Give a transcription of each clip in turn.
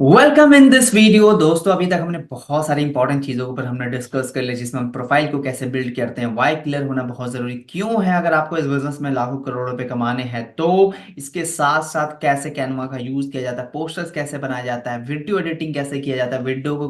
Welcome in this video. दोस्तों, अभी तक हमने बहुत सारी इंपॉर्टेंट चीजों के ऊपर हमने डिस्कस कर लिया, जिसमें हम प्रोफाइल को कैसे बिल्ड करते हैं, वाई क्लियर होना बहुत जरूरी क्यों है अगर आपको इस बिजनेस में लाखों करोड़ रुपए कमाने हैं। तो इसके साथ साथ कैसे कैनवा का यूज किया जाता है, पोस्टर्स कैसे बनाया जाता है, वीडियो एडिटिंग कैसे किया जाता है, वीडियो को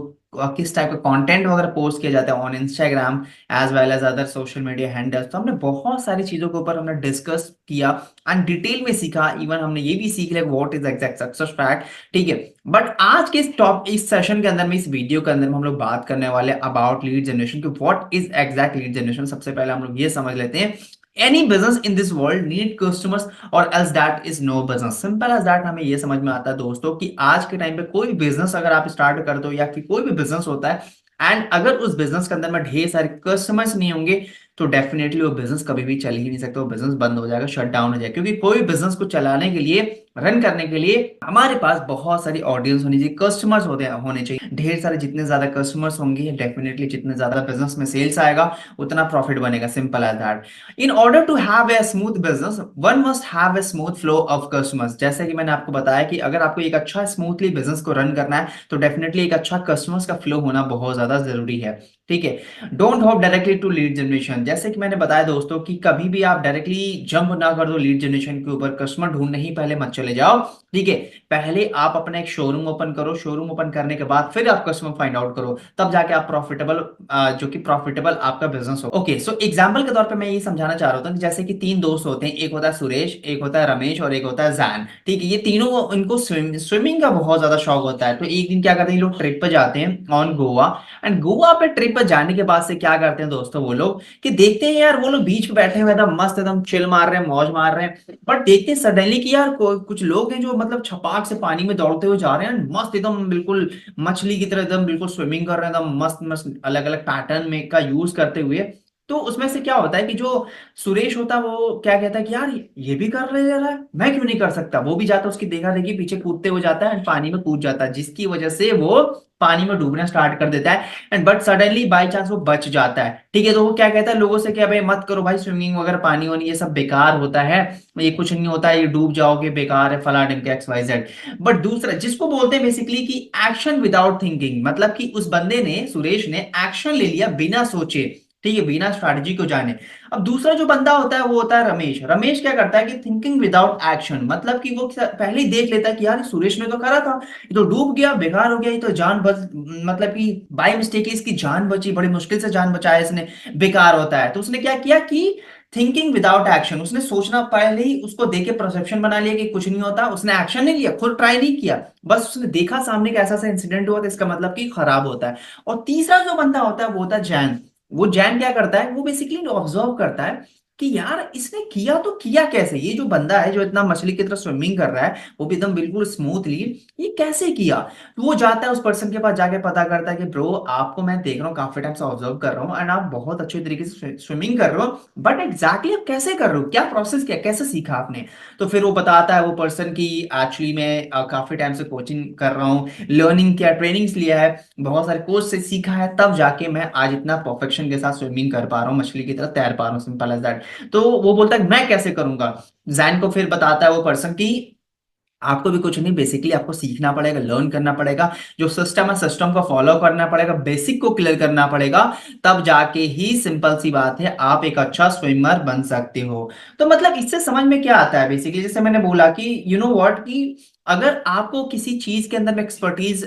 किस टाइप का कंटेंट वगैरह पोस्ट किया जाता है on Instagram as well as other social media handles. तो हमने बहुत सारी चीजों के ऊपर हमने डिस्कस किया एंड डिटेल में सीखा। इवन हमने ये भी सीख लिया what is exact success fact. ठीक है, बट आज के इस सेशन के अंदर में, इस वीडियो के अंदर में हम लोग बात करने वाले अबाउट लीड जनरेशन कि what is exact lead generation. सबसे पहले हम लोग ये समझ लेते हैं, any business in this world need customers और else that is no business. Simple as that हमें ये समझ में आता है दोस्तों कि आज के टाइम पे कोई बिजनेस अगर आप स्टार्ट कर दो या फिर कोई भी बिजनेस होता है एंड अगर उस बिजनेस के अंदर में ढेर सारे कस्टमर्स नहीं होंगे तो डेफिनेटली वो बिजनेस कभी भी चल ही नहीं सकता। वो बिजनेस बंद हो जाएगा, शट डाउन हो जाएगा। क्योंकि कोई बिजनेस को चलाने के लिए, रन करने के लिए हमारे पास बहुत सारी ऑडियंस होनी चाहिए, कस्टमर्स होने चाहिए ढेर सारे। जितने ज्यादा कस्टमर्स होंगे डेफिनेटली जितने ज्यादा बिजनेस में सेल्स आएगा उतना प्रॉफिट बनेगा। Simple as that. In order to have a smooth business one must have a smooth flow of customers. जैसे कि मैंने आपको बताया कि अगर आपको एक अच्छा स्मूथली बिजनेस को रन करना है तो डेफिनेटली एक अच्छा कस्टमर्स का फ्लो होना बहुत ज्यादा जरूरी है। ठीक है, don't hop directly to lead generation. जैसे कि मैंने बताया दोस्तों कि कभी भी आप डायरेक्टली जंप ना कर दो लीड जनरेशन के ऊपर। कस्टमर ढूंढने ही पहले मत चले जाओ। ठीक है, पहले आप अपना एक शोरूम ओपन करो। शोरूम ओपन करने के बाद फिर आप कस्टमर फाइंड आउट करो, तब जाके आप प्रॉफिटेबल, जो कि प्रॉफिटेबल आपका बिजनेस हो। ओके, सो एग्जांपल के तौर पे मैं ये समझाना चाह रहा हूँ कि जैसे कि तीन दोस्त होते हैं, एक होता है सुरेश, एक होता है रमेश और एक होता है जैन। ठीक है, ये तीनों, इनको स्विमिंग का बहुत ज्यादा शौक होता है। तो एक दिन क्या करते हैं, ये लोग ट्रिप पे जाते हैं ऑन गोवा। एंड गोवा पे ट्रिप पर जाने के बाद से क्या करते हैं दोस्तों वो लोग कि देखते हैं यार वो लोग बीच पे बैठे हुए एकदम मस्त, एकदम चिल मार रहे हैं, मौज मार रहे हैं। बट देखते हैं सडनली कि यार कुछ लोग हैं जो मतलब छपाक से पानी में दौड़ते हुए जा रहे हैं, मस्त एकदम बिल्कुल मछली की तरह एकदम बिल्कुल स्विमिंग कर रहे हैं, एकदम मस्त मस्त अलग अलग पैटर्न में का यूज करते हुए। तो उसमें से क्या होता है कि जो सुरेश होता है वो क्या कहता है कि यार ये भी कर रहे हैं, मैं क्यों नहीं कर सकता। वो भी जाता है, उसकी देखा देखी पीछे कूदते हुए जाता है एंड पानी में कूद जाता है, जिसकी वजह से वो पानी में डूबना स्टार्ट कर देता है। And but suddenly by chance वो बच जाता है। ठीक है, तो वो क्या कहता है लोगों से कि भाई मत करो भाई, स्विमिंग वगैरह पानी वानी ये सब बेकार होता है, ये कुछ नहीं होता है, ये डूब जाओगे, बेकार है, फला ढिमके एक्स वाई जेड। बट दूसरा जिसको बोलते हैं बेसिकली कि एक्शन विदाउट थिंकिंग, मतलब कि उस बंदे ने, सुरेश ने एक्शन ले लिया बिना सोचे। ठीक है, बिना स्ट्रैटेजी को जाने। अब दूसरा जो बंदा होता है वो होता है रमेश। रमेश क्या करता है कि थिंकिंग विदाउट एक्शन, मतलब कि वो पहले ही देख लेता है कि यार सुरेश ने तो करा था, ये तो डूब गया, बेकार हो गया, ये तो जान बच, मतलब कि बाय मिस्टेक इसकी जान बची, बड़ी मुश्किल से जान बचाया इसने, बेकार होता है। तो उसने क्या किया कि थिंकिंग विदाउट एक्शन, उसने सोचना पहले ही उसको देके परसेप्शन बना लिया कि कुछ नहीं होता। उसने एक्शन नहीं लिया, खुद ट्राई नहीं किया, बस उसने देखा सामने का ऐसा सा इंसिडेंट हुआ तो इसका मतलब कि खराब होता है। और तीसरा जो बंदा होता है वो होता है जैन। वो जैन क्या करता है, वो बेसिकली ऑब्जर्व करता है कि यार इसने किया तो किया कैसे, ये जो बंदा है जो इतना मछली की तरह स्विमिंग कर रहा है वो भी एकदम बिल्कुल स्मूथली, ये कैसे किया। तो वो जाता है उस पर्सन के पास, जाके पता करता है कि ब्रो आपको मैं देख रहा हूँ, काफी टाइम से ऑब्जर्व कर रहा हूँ एंड आप बहुत अच्छे तरीके से स्विमिंग कर रहे हो, बट एग्जैक्टली आप कैसे कर रहे हो, क्या प्रोसेस, क्या कैसे सीखा आपने। तो फिर वो बताता है वो पर्सन की एक्चुअली मैं काफी टाइम से कोचिंग कर रहा हूँ, लर्निंग किया, ट्रेनिंग्स लिया है, बहुत सारे कोर्स से सीखा है, तब जाके मैं आज इतना परफेक्शन के साथ स्विमिंग कर पा रहा हूँ, मछली की तरह तैर पा रहा हूँ। Simple as that. तो वो बोलता है मैं कैसे करूंगा। जैन को फिर बताता है वो पर्सन की आपको भी कुछ नहीं, बेसिकली आपको सीखना पड़ेगा, लर्न करना पड़ेगा, जो सिस्टम है सिस्टम को फॉलो करना पड़ेगा, बेसिक को क्लियर करना पड़ेगा, तब जाके ही, सिंपल सी बात है, आप एक अच्छा स्विमर बन सकते हो। तो मतलब इससे समझ में क्या आता है बेसिकली, जैसे मैंने बोला कि यू नो व्हाट कि अगर आपको किसी चीज के अंदर में एक्सपर्टीज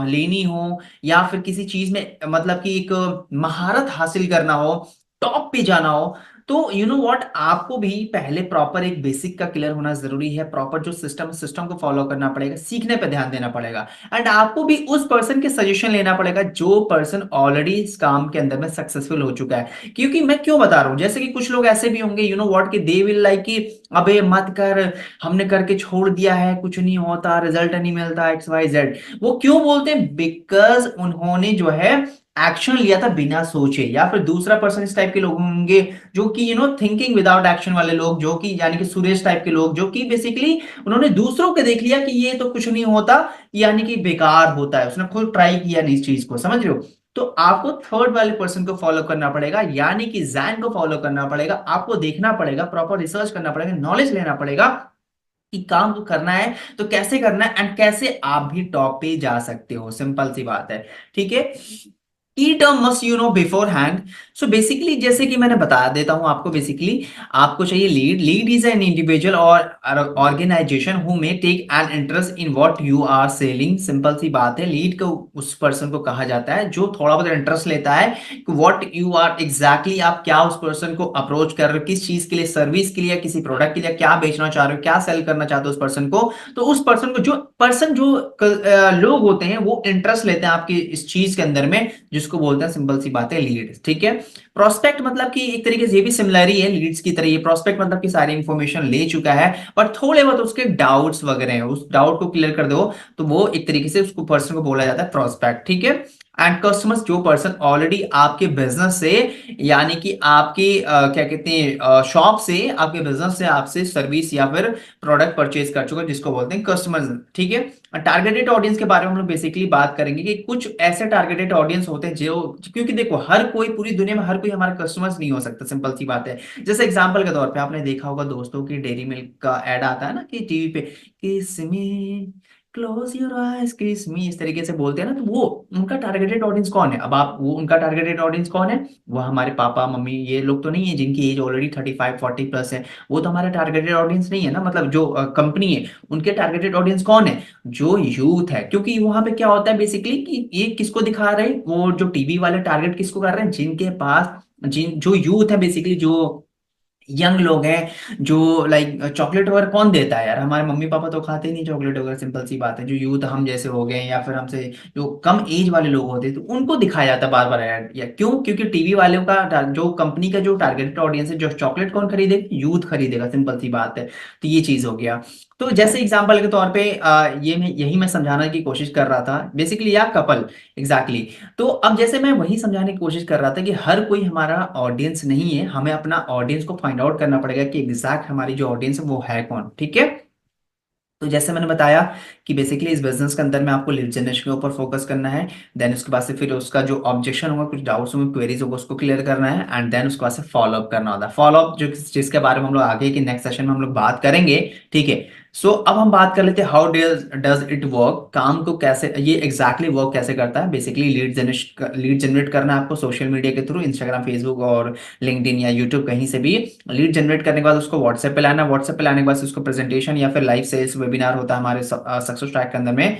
लेनी हो या फिर किसी चीज में मतलब कि एक महारत हासिल करना हो, टॉप पे जाना हो, तो यू नो व्हाट आपको भी पहले प्रॉपर एक बेसिक का क्लियर होना जरूरी है। प्रॉपर जो सिस्टम सिस्टम को फॉलो करना पड़ेगा, सीखने पे ध्यान देना पड़ेगा एंड आपको भी उस पर्सन के सजेशन लेना पड़ेगा जो पर्सन ऑलरेडी इस काम के अंदर में सक्सेसफुल हो चुका है। क्योंकि मैं क्यों बता रहा हूं, जैसे कि कुछ लोग ऐसे भी होंगे यू नो व्हाट कि दे विल लाइक कि अबे मत कर, हमने करके छोड़ दिया है, कुछ नहीं होता, रिजल्ट नहीं मिलता, एक्स वाई जेड। वो क्यों बोलते हैं, बिकॉज उन्होंने जो है एक्शन लिया था बिना सोचे। या फिर दूसरा पर्सन इस टाइप के लोग होंगे जो कि you know thinking without action वाले लोग, जो कि यानी कि सुरेश टाइप के लोग, जो कि बेसिकली उन्होंने दूसरों के देख लिया कि ये तो कुछ नहीं होता, यानी कि बेकार होता है, उसने खुद ट्राई किया नहीं इस चीज को, समझ रहे हो। तो आपको थर्ड वाले पर्सन को फॉलो करना पड़ेगा, यानी कि जैन को फॉलो करना पड़ेगा। आपको देखना पड़ेगा, प्रॉपर रिसर्च करना पड़ेगा, नॉलेज लेना पड़ेगा कि काम को करना है तो कैसे करना है एंड कैसे आप भी टॉप पे जा सकते हो, सिंपल सी बात है। ठीक है, की term must you know before hand. So basically जैसे कि मैंने बता देता हूं आपको, बेसिकली आपको चाहिए lead. Lead is an individual और organisation who may take an interest in what you are selling. Simple सी बात है, लीड को उस पर्सन को कहा जाता है जो थोड़ा बहुत इंटरेस्ट लेता है कि व्हाट यू आर एग्जैक्टली, आप क्या उस पर्सन को अप्रोच कर रहे हो, किस चीज के लिए, सर्विस के लिए या किसी प्रोडक्ट के लिए, क्या बेचना चाह रहे हो, क्या सेल करना चाहते हो उस पर्सन को। तो उस पर्सन को जो पर्सन जो लोग होते हैं वो इंटरेस्ट लेते हैं आपकी इस चीज के अंदर में, जिसको बोलते हैं सिंपल सी बात है लीड। ठीक है, प्रोस्पेक्ट मतलब कि एक तरीके से ये भी सिमिलर ही है लीड्स की तरह। ये प्रोस्पेक्ट मतलब कि सारी इंफॉर्मेशन ले चुका है बट थोड़े बहुत उसके डाउट्स वगैरह हैं, उस डाउट को क्लियर कर दो तो वो एक तरीके से उसको पर्सन को बोला जाता है प्रोस्पेक्ट। ठीक है, एंड कस्टमर्स जो पर्सन ऑलरेडी आपके बिजनेस से, यानी कि आपकी क्या कहते हैं शॉप से, आपके बिजनेस से आपसे सर्विस या फिर प्रोडक्ट परचेज कर चुका है, जिसको बोलते हैं कस्टमर्स। ठीक है, टारगेटेड ऑडियंस के बारे में हम लोग बेसिकली बात करेंगे कि कुछ ऐसे टारगेटेड ऑडियंस होते हैं जो, क्योंकि देखो हर कोई पूरी दुनिया में हर कोई हमारा कस्टमर्स नहीं हो सकता, सिंपल सी बात है। जैसे एग्जांपल के तौर पे आपने देखा होगा दोस्तों की डेयरी मिल्क का एड आता है ना कि टीवी पे, किस मी, क्लोज योर आइज किस मी, इस तरीके से बोलते हैं ना, तो वो उनका टारगेटेड ऑडियंस कौन है? अब आप वो उनका टारगेटेड ऑडियंस कौन है? वो हमारे पापा मम्मी ये लोग तो नहीं है जिनकी एज ऑलरेडी 35-40 प्लस है, वो तो हमारा टारगेटेड ऑडियंस नहीं है ना। मतलब जो कंपनी है उनके टारगेटेड ऑडियंस कौन है? जो यूथ है। क्योंकि वहां पे क्या होता है बेसिकली कि ये किसको दिखा रहे हैं, वो जो टीवी वाले टारगेट किसको कर रहे हैं, जिनके पास, जिन जो यूथ है बेसिकली, जो यंग लोग हैं, जो लाइक चॉकलेट वगैरह कौन देता है यार, हमारे मम्मी पापा तो खाते ही नहीं चॉकलेट वगैरह, सिंपल सी बात है। जो यूथ हम जैसे हो गए या फिर हमसे जो कम एज वाले लोग होते हैं तो उनको दिखाया जाता है बार बार ऐड, या क्यों? क्योंकि टीवी वालों का जो कंपनी का जो टारगेटेड ऑडियंस है, जो चॉकलेट कौन खरीदेगा? यूथ खरीदेगा, सिंपल सी बात है। तो ये चीज हो गया। तो जैसे एग्जाम्पल के तौर पे यही मैं समझाने की कोशिश कर रहा था बेसिकली, या कपल एग्जैक्टली। तो अब जैसे मैं वही समझाने की कोशिश कर रहा था कि हर कोई हमारा ऑडियंस नहीं है, हमें अपना ऑडियंस को फाइंड आउट करना पड़ेगा कि एग्जैक्ट हमारी जो ऑडियंस है वो है कौन। ठीक है, तो जैसे मैंने बताया कि बेसिकली इस बिजनेस के अंदर में आपको लीड जनरेशन के ऊपर फोकस करना है। देन उसके बाद से फिर उसका जो ऑब्जेक्शन होगा, कुछ डाउट्स होंगे, क्वेरीज होगा, उसको क्लियर करना है एंड देन उसके बाद से फॉलो अप करना होता है। फॉलो अप जो जिसके बारे में हम लोग आगे के नेक्स्ट सेशन में हम लोग बात करेंगे। ठीक है, सो अब हम बात कर लेते हैं हाउ डज इट वर्क, काम को कैसे ये एग्जैक्टली वर्क कैसे करता है। बेसिकली लीड जनरेट करना है आपको सोशल मीडिया के थ्रू, इंस्टाग्राम, फेसबुक और लिंक्डइन या यूट्यूब, कहीं से भी। लीड जनरेट करने के बाद उसको व्हाट्सएप पे लाना, व्हाट्सएप पे लाने के बाद उसको प्रेजेंटेशन या फिर लाइव सेल्स वेबिनार होता है हमारे सक्सेस ट्रैक के अंदर में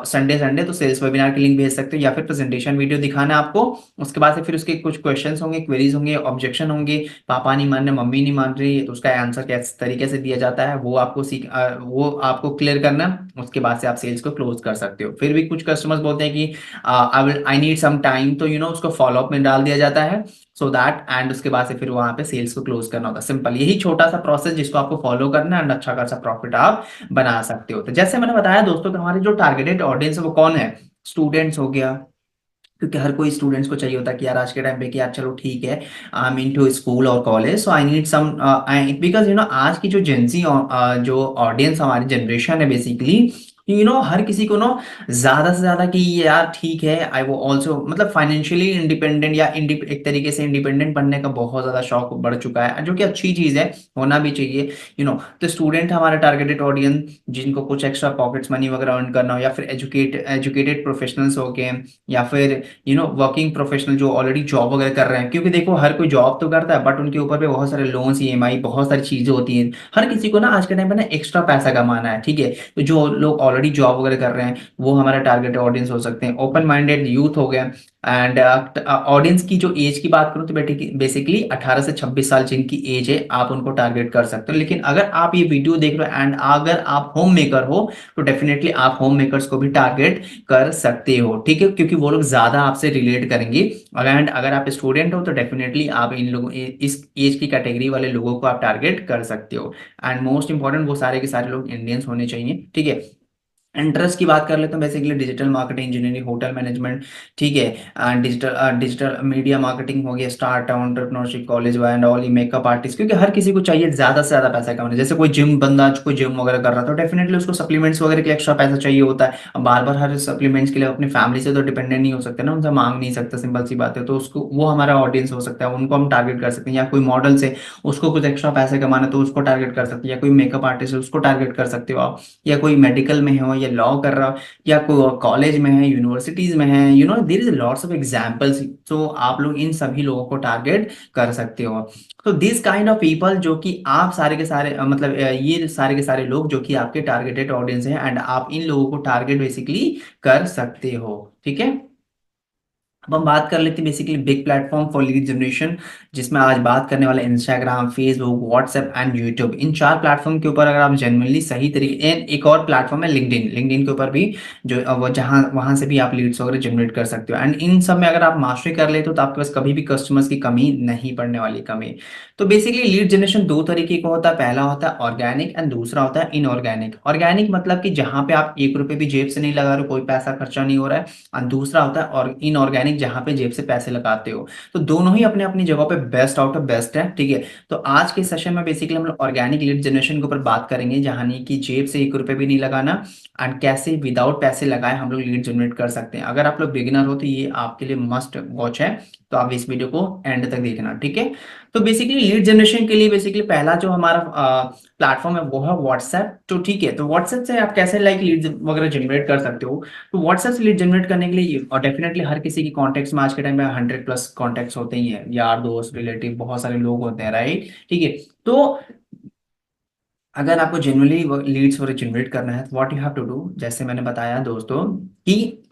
संडे संडे, तो सेल्स वेबिनार की लिंक भेज सकते हो या फिर प्रेजेंटेशन वीडियो दिखाना है आपको। उसके बाद से फिर उसके कुछ क्वेश्चंस होंगे, क्वेरीज होंगे, ऑब्जेक्शन होंगे, पापा नहीं मान रहे, मम्मी नहीं मान रही, तो उसका आंसर किस तरीके से दिया जाता है वो आपको क्लियर करना है। उसके बाद से आप सेल्स को क्लोज कर सकते हो। फिर भी कुछ कस्टमर्स बोलते हैं कि आई नीड सम टाइम, तो उसको फॉलोअप में डाल दिया जाता है सो दैट, एंड उसके बाद से फिर वहां पे सेल्स को क्लोज करना होता है। सिंपल यही छोटा सा प्रोसेस जिसको आपको फॉलो करना है एंड अच्छा खासा प्रॉफिट आप बना सकते हो। तो जैसे मैंने बताया दोस्तों कि हमारी जो टारगेटेड ऑडियंस है वो कौन है? स्टूडेंट्स हो गया, क्योंकि हर कोई स्टूडेंट्स को चाहिए होता है कि यार आज के टाइम पे कि यार चलो ठीक है, आई मीन टू स्कूल और college, so I need some, because आज की जो जेंजी जो ऑडियंस हमारी जनरेशन है बेसिकली, हर किसी को ज्यादा से ज्यादा कि ये यार ठीक है, आई वो ऑल्सो मतलब फाइनेंशियली इंडिपेंडेंट या एक तरीके से इंडिपेंडेंट बनने का बहुत ज्यादा शौक बढ़ चुका है, जो कि अच्छी चीज है, होना भी चाहिए। तो स्टूडेंट हमारा टारगेटेड ऑडियंस, जिनको कुछ एक्स्ट्रा पॉकेट्स मनी वगैरह अर्न करना हो, या फिर एजुकेटेड प्रोफेशनल्स हो गए, या फिर वर्किंग प्रोफेशनल जो ऑलरेडी जॉब वगैरह कर रहे हैं। क्योंकि देखो हर कोई जॉब तो करता है बट उनके ऊपर पे बहुत सारे लोन्स, ईएमआई, बहुत सारी चीजें होती हैं। हर किसी को आज के टाइम पे एक्स्ट्रा पैसा कमाना है। ठीक है, तो जो लोग ऑलरेडी जॉब वगैरह कर रहे हैं वो हमारा टारगेट ऑडियंस हो सकते हैं। ओपन माइंडेड यूथ हो गए। एंड ऑडियंस की जो एज की बात करूं तो बेसिकली 18 से 26 साल जिनकी एज है, आप उनको टारगेट कर सकते हो। लेकिन अगर आप ये वीडियो देख रहे हो एंड अगर आप होम मेकर हो तो डेफिनेटली आप होम मेकर्स को भी टारगेट कर सकते हो। ठीक है, क्योंकि वो लोग ज्यादा आपसे रिलेट करेंगे। एंड अगर आप स्टूडेंट हो तो डेफिनेटली आप इन लोगों इस एज की कैटेगरी वाले लोगों को आप टारगेट कर सकते हो। एंड मोस्ट इंपॉर्टेंट वो सारे के सारे लोग इंडियंस होने चाहिए। ठीक है, इंटरेस्ट की बात कर ले तो basically digital marketing, engineering, hotel management, ठीक है, डिजिटल मीडिया मार्केटिंग हो गया, start entrepreneurship, college and all, makeup artist, क्योंकि हर किसी को चाहिए ज्यादा से ज्यादा पैसा कमाना। जैसे कोई जिम बंदा, कोई जिम वगैरह कर रहा था, तो डेफिनेटली उसको सप्लीमेंट्स वगैरह के एक्स्ट्रा पैसा चाहिए होता है। अब बार बार हर सप्लीमेंट्स के लिए अपनी फैमिली से तो डिपेंडेंट नहीं हो सकते ना, उनसे मांग नहीं सकते, सिंपल सी बात है। तो उसको, वो हमारा ऑडियंस हो सकता है, उनको हम टारगेट कर सकते हैं। या कोई मॉडल से उसको कुछ एक्स्ट्रा पैसे कमाना, तो उसको टारगेट कर सकते हैं। या कोई मेकअप आर्टिस्ट है, उसको टारगेट कर सकते हो आप। या कोई मेडिकल में हो या लॉ कर रहा हो, या कॉलेज में है, यूनिवर्सिटीज में है, there is lots of examples. तो आप लोग इन सभी लोगों को टारगेट कर सकते हो। तो दिस काइंड ऑफ पीपल, जो कि आप सारे के सारे मतलब ये सारे के सारे लोग जो कि आपके टारगेटेड ऑडियंस हैं, एंड आप इन लोगों को टारगेट बेसिकली कर सकते हो। ठीक है। अब हम बात कर लेते हैं basically big platform for lead generation, जिसमें आज बात करने वाला Instagram, Facebook, WhatsApp and YouTube. इन चार प्लेटफॉर्म के ऊपर अगर आप जेनुअनली सही तरीके, एंड एक और प्लेटफॉर्म है लिंक्डइन, लिंक्डइन के ऊपर भी जो वो जहां वहां से भी आप लीड्स वगैरह जनरेट कर सकते हो। एंड इन सब में अगर आप मास्टरी कर लेते हो तो आपके पास कभी भी कस्टमर्स की कमी नहीं पड़ने वाली, कमी। तो बेसिकली लीड जनरेशन दो तरीके का होता है। पहला होता है ऑर्गेनिक एंड दूसरा होता है इनऑर्गेनिक। ऑर्गेनिक मतलब कि जहां पे आप 1 रुपए भी जेब से नहीं लगा रहे हो, कोई पैसा खर्चा नहीं हो रहा है। और दूसरा होता है और इनऑर्गेनिक, जहां पे जेब से पैसे लगाते हो। तो दोनों ही अपने अपनी जगह पे बेस्ट आउट ऑफ बेस्ट है। ठीक है। तो आज के सेशन में बेसिकली हम लोग ऑर्गेनिक लीड जनरेशन के ऊपर बात करेंगे, जहां नहीं कि जेब से 1 रुपए भी नहीं लगाना, एंड कैसे विदाउट पैसे लगाए हम लोग लीड जनरेट कर सकते हैं। अगर आप लोग बिगिनर हो तो ये आपके लिए मस्ट वॉच है। तो आप इस वीडियो को एंड तक देखना, ठीक है। तो बेसिकली लीड जनरेशन के लिए बेसिकली पहला जो हमारा प्लेटफॉर्म है वो है व्हाट्सएप। तो ठीक है, तो व्हाट्सएप से आप कैसे लाइक लीड वगैरह जनरेट कर सकते हो। तो व्हाट्सएप से लीड जनरेट करने के लिए, और डेफिनेटली हर किसी की कॉन्टेक्ट्स में आज के टाइम में 100+ कॉन्टेक्ट्स होते ही हैं, यार दोस्त रिलेटिव बहुत सारे लोग होते हैं, राइट। ठीक है। तो अगर आपको जेन्युइनली लीड्स वगैरह जनरेट करना है तो what you have to do, जैसे मैंने बताया दोस्तों कि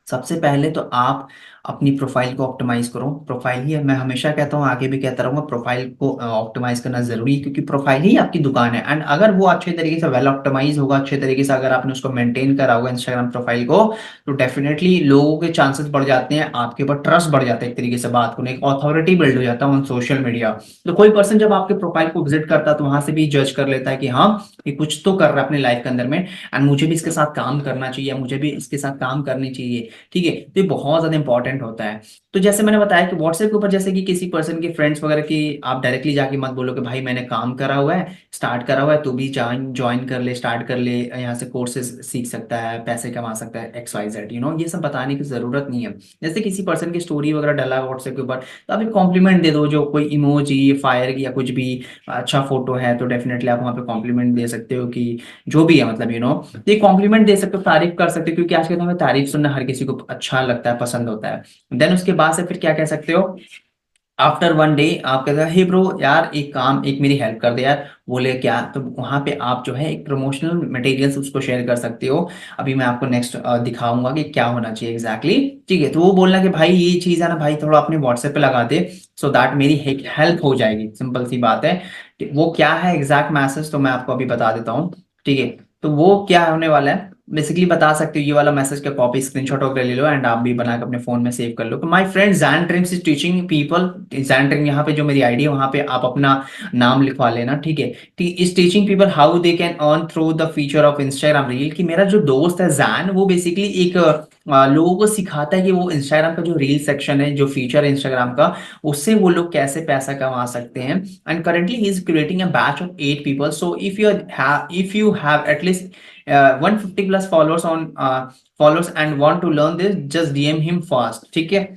सबसे पहले तो आप अपनी प्रोफाइल को ऑप्टिमाइज करो। प्रोफाइल ही है, मैं हमेशा कहता हूँ, आगे भी कहता रहूंगा, प्रोफाइल को ऑप्टिमाइज करना जरूरी है, क्योंकि प्रोफाइल ही आपकी दुकान है। एंड अगर वो अच्छे तरीके से वेल ऑप्टिमाइज होगा, अच्छे तरीके से अगर आपने उसको मेंटेन करा होगा इंस्टाग्राम प्रोफाइल को, तो डेफिनेटली लोगों के चांसेस बढ़ जाते हैं, आपके ऊपर ट्रस्ट बढ़ जाता है, एक तरीके से बात को, एक अथॉरिटी बिल्ड हो जाता है ऑन सोशल मीडिया। तो कोई पर्सन जब आपके प्रोफाइल को विजिट करता है तो वहां से भी जज कर लेता है कि हाँ, ये कुछ तो कर रहा है अपनी लाइफ के अंदर में, एंड मुझे भी इसके साथ काम करना चाहिए, मुझे भी इसके साथ काम करनी चाहिए। ठीक है। तो ये बहुत ज्यादा इंपॉर्टेंट होता है। तो जैसे मैंने बताया कि व्हाट्सएप के ऊपर, जैसे कि किसी पर्सन के फ्रेंड्स वगैरह की, आप डायरेक्टली जाके मत बोलो कि भाई मैंने काम करा हुआ है, स्टार्ट करा हुआ है, तू भी ज्वाइन ज्वाइन कर ले, स्टार्ट कर ले, यहाँ से कोर्सेज सीख सकता है, पैसे कमा सकता है, XYZ, ये सब बताने की जरूरत नहीं है। जैसे किसी पर्सन की स्टोरी वगैरह डाला है व्हाट्सएप के ऊपर, तो आप एक कॉम्प्लीमेंट दे दो, जो कोई इमोजी, फायर या कुछ भी अच्छा फोटो है, तो डेफिनेटली आप वहाँ पे कॉम्प्लीमेंट दे सकते हो कि जो भी है, मतलब ये कॉम्प्लीमेंट दे सकते हो, तारीफ कर सकते हो, क्योंकि आज के टाइम में तारीफ सुनना हर किसी को अच्छा लगता है, पसंद होता है। देन उसके बाद से फिर क्या कह सकते हो, आफ्टर 1 डे आप कहते हैं, हे ब्रो यार, एक काम, एक मेरी हेल्प कर दे यार। बोले क्या, तो वहां पे आप जो है एक प्रमोशनल मटेरियल्स उसको शेयर कर सकते हो। अभी मैं आपको नेक्स्ट दिखाऊंगा कि क्या होना चाहिए एग्जैक्टली ठीक है। तो वो बोलना कि भाई ये चीज है ना भाई, थोड़ा अपने व्हाट्सएप पे लगा दे, सो दैट मेरी हेल्प हो जाएगी, सिंपल सी बात है। वो क्या है एग्जैक्ट मैसेज, तो मैं आपको अभी बता देता हूँ। ठीक है। तो वो क्या होने वाला है, बेसिकली बता सकते हो, ये वाला मैसेज का कॉपी स्क्रीनशॉट वगैरह ले लो, एंड आप भी बना के अपने फोन में सेव कर लो। My friend Jain Trims is teaching people. Jain Trim, यहाँ पे जो मेरी आईडी है वहां पे आप अपना नाम लिखवा लेना, ठीक है। Is teaching people how they can earn through the feature of Instagram reel. कि मेरा जो दोस्त है जैन, वो बेसिकली एक लोगों को सिखाता है कि वो इंस्टाग्राम का जो रील सेक्शन है, जो फीचर है इंस्टाग्राम का, उससे वो लोग कैसे पैसा कमा सकते हैं। And currently he is creating a batch of 8 people। So if you have at least 150+ followers and want to learn this, just DM him fast। ठीक है।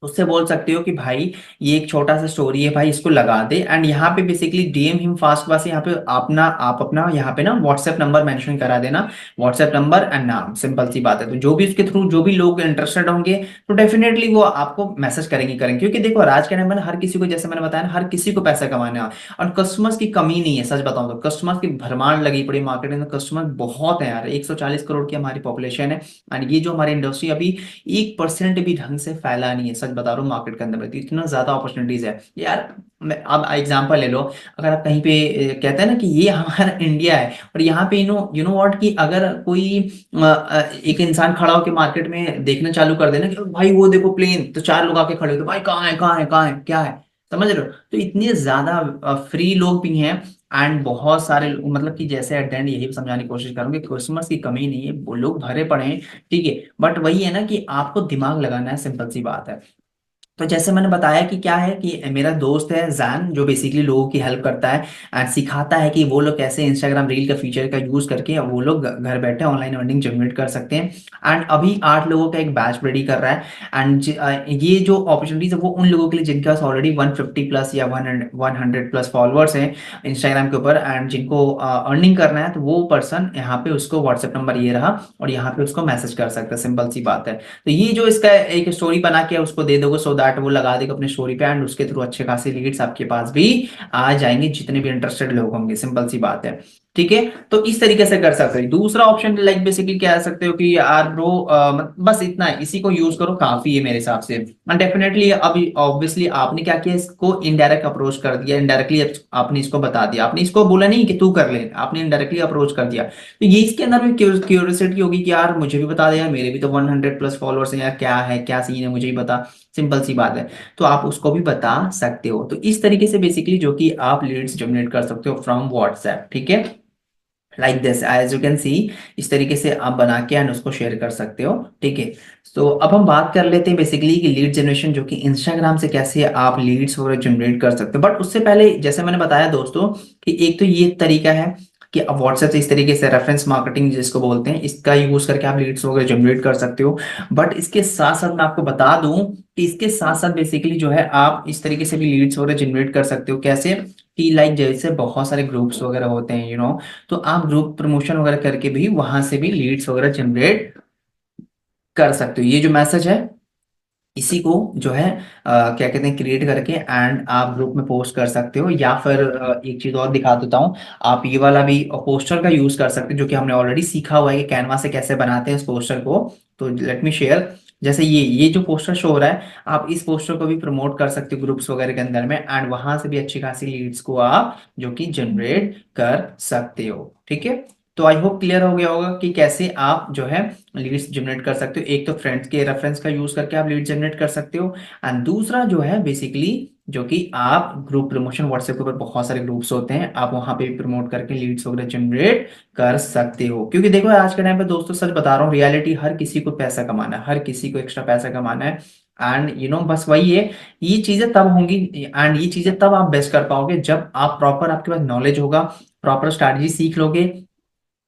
उससे बोल सकते हो कि भाई ये एक छोटा सा स्टोरी है भाई, इसको लगा दे, एंड यहाँ पे बेसिकली डीएम हिम फास्ट, बस यहाँ पे आप अपना यहाँ पे ना व्हाट्सएप नंबर मेंशन करा देना, व्हाट्सएप नंबर एंड नाम, सिंपल सी बात है। तो जो भी उसके थ्रू जो भी लोग इंटरेस्टेड होंगे, तो डेफिनेटली वो आपको मैसेज करेंगे, क्योंकि देखो आज के टाइम में हर किसी को, जैसे मैंने बताया ना, हर किसी को पैसा कमाना है, और कस्टमर्स की कमी नहीं है। सच बताऊं तो कस्टमर्स की भरमार लगी पड़ी मार्केट में, कस्टमर बहुत है यार, 140 करोड़ की हमारी पॉपुलेशन है। एंड ये जो हमारी इंडस्ट्री अभी 1% भी ढंग से फैला नहीं है, सच बता रहा हूँ, मार्केट के अंदर में तो इतना ज्यादा अपॉर्चुनिटीज है यार। मैं अब एग्जांपल ले लो, अगर आप कहीं पे कहते हैं ना कि ये हमारा इंडिया है, और यहाँ पे यू नो व्हाट, कि अगर कोई एक इंसान खड़ा होकर मार्केट में देखना चालू कर देना कि भाई वो देखो प्लेन, तो 4 लोग आके खड़े होते, भाई कहाँ है, कहाँ है, कहाँ है, क्या है। समझ रहे हो? तो इतने ज्यादा फ्री लोग भी हैं, एंड बहुत सारे मतलब कि जैसे एट द एंड यही समझाने की कोशिश करूंगी, कस्टमर्स की कमी नहीं है, वो लोग भरे पड़े हैं। ठीक है, बट वही है ना कि आपको दिमाग लगाना है, सिंपल सी बात है। तो जैसे मैंने बताया कि क्या है कि मेरा दोस्त है जैन, जो बेसिकली लोगों की हेल्प करता है एंड सिखाता है कि वो लोग कैसे इंस्टाग्राम रील का फीचर का यूज करके वो लोग घर बैठे ऑनलाइन अर्निंग जनरेट कर सकते हैं। एंड अभी 8 लोगों का एक बैच रेडी कर रहा है। एंड ये जो अपॉर्चुनिटीज है वो उन लोगों के लिए जिनके पास ऑलरेडी 150 प्लस या 100 प्लस फॉलोअर्स हैं इंस्टाग्राम के ऊपर, एंड जिनको अर्निंग करना है, तो वो पर्सन यहाँ पे उसको व्हाट्सएप नंबर ये रहा और यहाँ पे उसको मैसेज कर सकता है, सिंपल सी बात है। तो ये जो इसका एक स्टोरी बना के उसको दे दोगे, सो दैट वो लगा देगा अपने स्टोरी पे, एंड उसके थ्रू अच्छे खासे लीड्स आपके पास भी आ जाएंगे, जितने भी इंटरेस्टेड लोग होंगे, सिंपल सी बात है। ठीक है, तो इस तरीके से कर सकते हो। दूसरा ऑप्शन लाइक बेसिकली कह सकते हो कि यार ब्रो बस इतना है, इसी को यूज करो काफी है मेरे हिसाब से। एंड डेफिनेटली अभी ऑब्वियसली आपने क्या किया, इसको इनडायरेक्ट अप्रोच कर दिया, इनडायरेक्टली आपने इसको बता दिया, आपने इसको बोला नहीं कि तू कर ले, आपने इनडायरेक्टली अप्रोच कर दिया। तो ये इसके अंदर भी क्यूरियोसिटी होगी कि यार मुझे भी बता दे यार, मेरे भी तो 100 प्लस फॉलोअर्स हैं यार, क्या है क्या सीन है मुझे भी बता, सिंपल सी बात है। तो आप उसको भी बता सकते हो। तो इस तरीके से बेसिकली जो कि आप लीड्स जनरेट कर सकते हो फ्रॉम व्हाट्सएप। ठीक है, like this as you can see, इस तरीके से आप बना के एंड उसको शेयर कर सकते हो। ठीक है, तो अब हम बात कर लेते हैं बेसिकली कि लीड जनरेशन जो कि इंस्टाग्राम से कैसे आप लीड्स वगैरह जनरेट कर सकते हो। बट उससे पहले जैसे मैंने बताया दोस्तों कि एक तो ये तरीका है कि अब व्हाट्सएप से इस तरीके से रेफरेंस मार्केटिंग जिसको बोलते हैं, इसका यूज करके आप लीड्स वगैरह जनरेट कर सकते हो। बट इसके साथ साथ मैं आपको बता दूं कि इसके साथ साथ बेसिकली जो है आप इस तरीके से भी लीड्स वगैरह जनरेट कर सकते हो। कैसे? कि लाइक जैसे बहुत सारे ग्रुप्स वगैरह होते हैं, तो आप ग्रुप प्रमोशन वगैरह करके भी वहां से भी लीड्स वगैरह जनरेट कर सकते हो। ये जो मैसेज है इसी को जो है क्या कहते हैं, क्रिएट करके एंड आप ग्रुप में पोस्ट कर सकते हो, या फिर एक चीज और दिखा देता हूँ, आप ये वाला भी पोस्टर का यूज कर सकते हो, जो कि हमने ऑलरेडी सीखा हुआ है कि कैनवा से कैसे बनाते हैं इस पोस्टर को। तो लेट मी शेयर। जैसे ये जो पोस्टर शो हो रहा है, आप इस पोस्टर को भी प्रमोट कर सकते हो ग्रुप्स वगैरह के अंदर में, एंड वहां से भी अच्छी खासी लीड्स को आप जो कि जनरेट कर सकते हो। ठीक है, तो आई होप क्लियर हो गया होगा कि कैसे आप जो है लीड्स जनरेट कर सकते हो। एक तो फ्रेंड्स के रेफरेंस का यूज करके आप लीड जनरेट कर सकते हो, एंड दूसरा जो है बेसिकली जो कि आप ग्रुप प्रमोशन, व्हाट्सएप के ऊपर बहुत सारे ग्रुप्स होते हैं, आप वहां पे भी प्रमोट करके लीड्स वगैरह जनरेट कर सकते हो। क्योंकि देखो आज के टाइम पे दोस्तों सच बता रहा हूँ, रियलिटी हर किसी को पैसा कमाना है, हर किसी को एक्स्ट्रा पैसा कमाना है। एंड बस वही है, ये चीजें तब होंगी एंड ये चीजें तब आप बेस्ट कर पाओगे जब आप प्रॉपर, आपके पास नॉलेज होगा, प्रॉपर स्ट्रैटेजी सीख लोगे,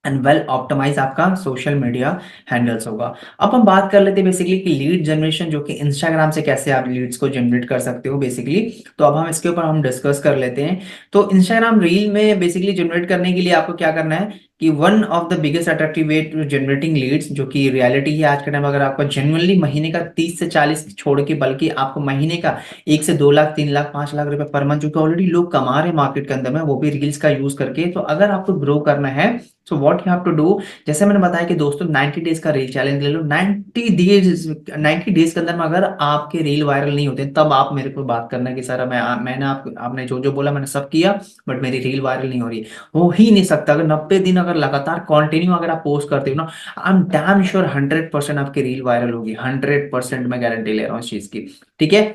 एंड वेल ऑप्टिमाइज आपका सोशल मीडिया हैंडल्स होगा। अब हम बात कर लेते हैं बेसिकली कि लीड जनरेशन जो कि इंस्टाग्राम से कैसे आप लीड्स को जनरेट कर सकते हो बेसिकली। तो अब हम इसके ऊपर हम डिस्कस कर लेते हैं। तो इंस्टाग्राम रील में बेसिकली जनरेट करने के लिए आपको क्या करना है कि one of the biggest attractive way to generating leads, जो कि रियलिटी है आज के टाइम, अगर आपका जेन्युइनली महीने का 30 से 40 छोड़ के, बल्कि आपको महीने का 1 से 2 लाख, 3 लाख, 5 लाख रुपए पर मंथ जो कि ऑलरेडी लोग कमा रहे हैं मार्केट के अंदर में, वो भी रील्स का यूज करके, तो अगर आपको ग्रो करना है, so what you have to do, जैसे मैंने बताया कि दोस्तों 90 डेज का रील चैलेंज ले लो। 90 डेज के अंदर में अगर आपके रील वायरल नहीं होते, तब आप मेरे को बात करना कि सर मैंने आपने जो जो बोला मैंने सब किया, बट मेरी रील वायरल नहीं हो रही। हो ही नहीं सकता। अगर 90 दिन अगर लगातार कंटिन्यू अगर आप पोस्ट करते हो ना, आई एम डैम श्योर 100% आपकी रील वायरल होगी। 100% मैं गारंटी ले रहा हूँ इस चीज की। ठीक है,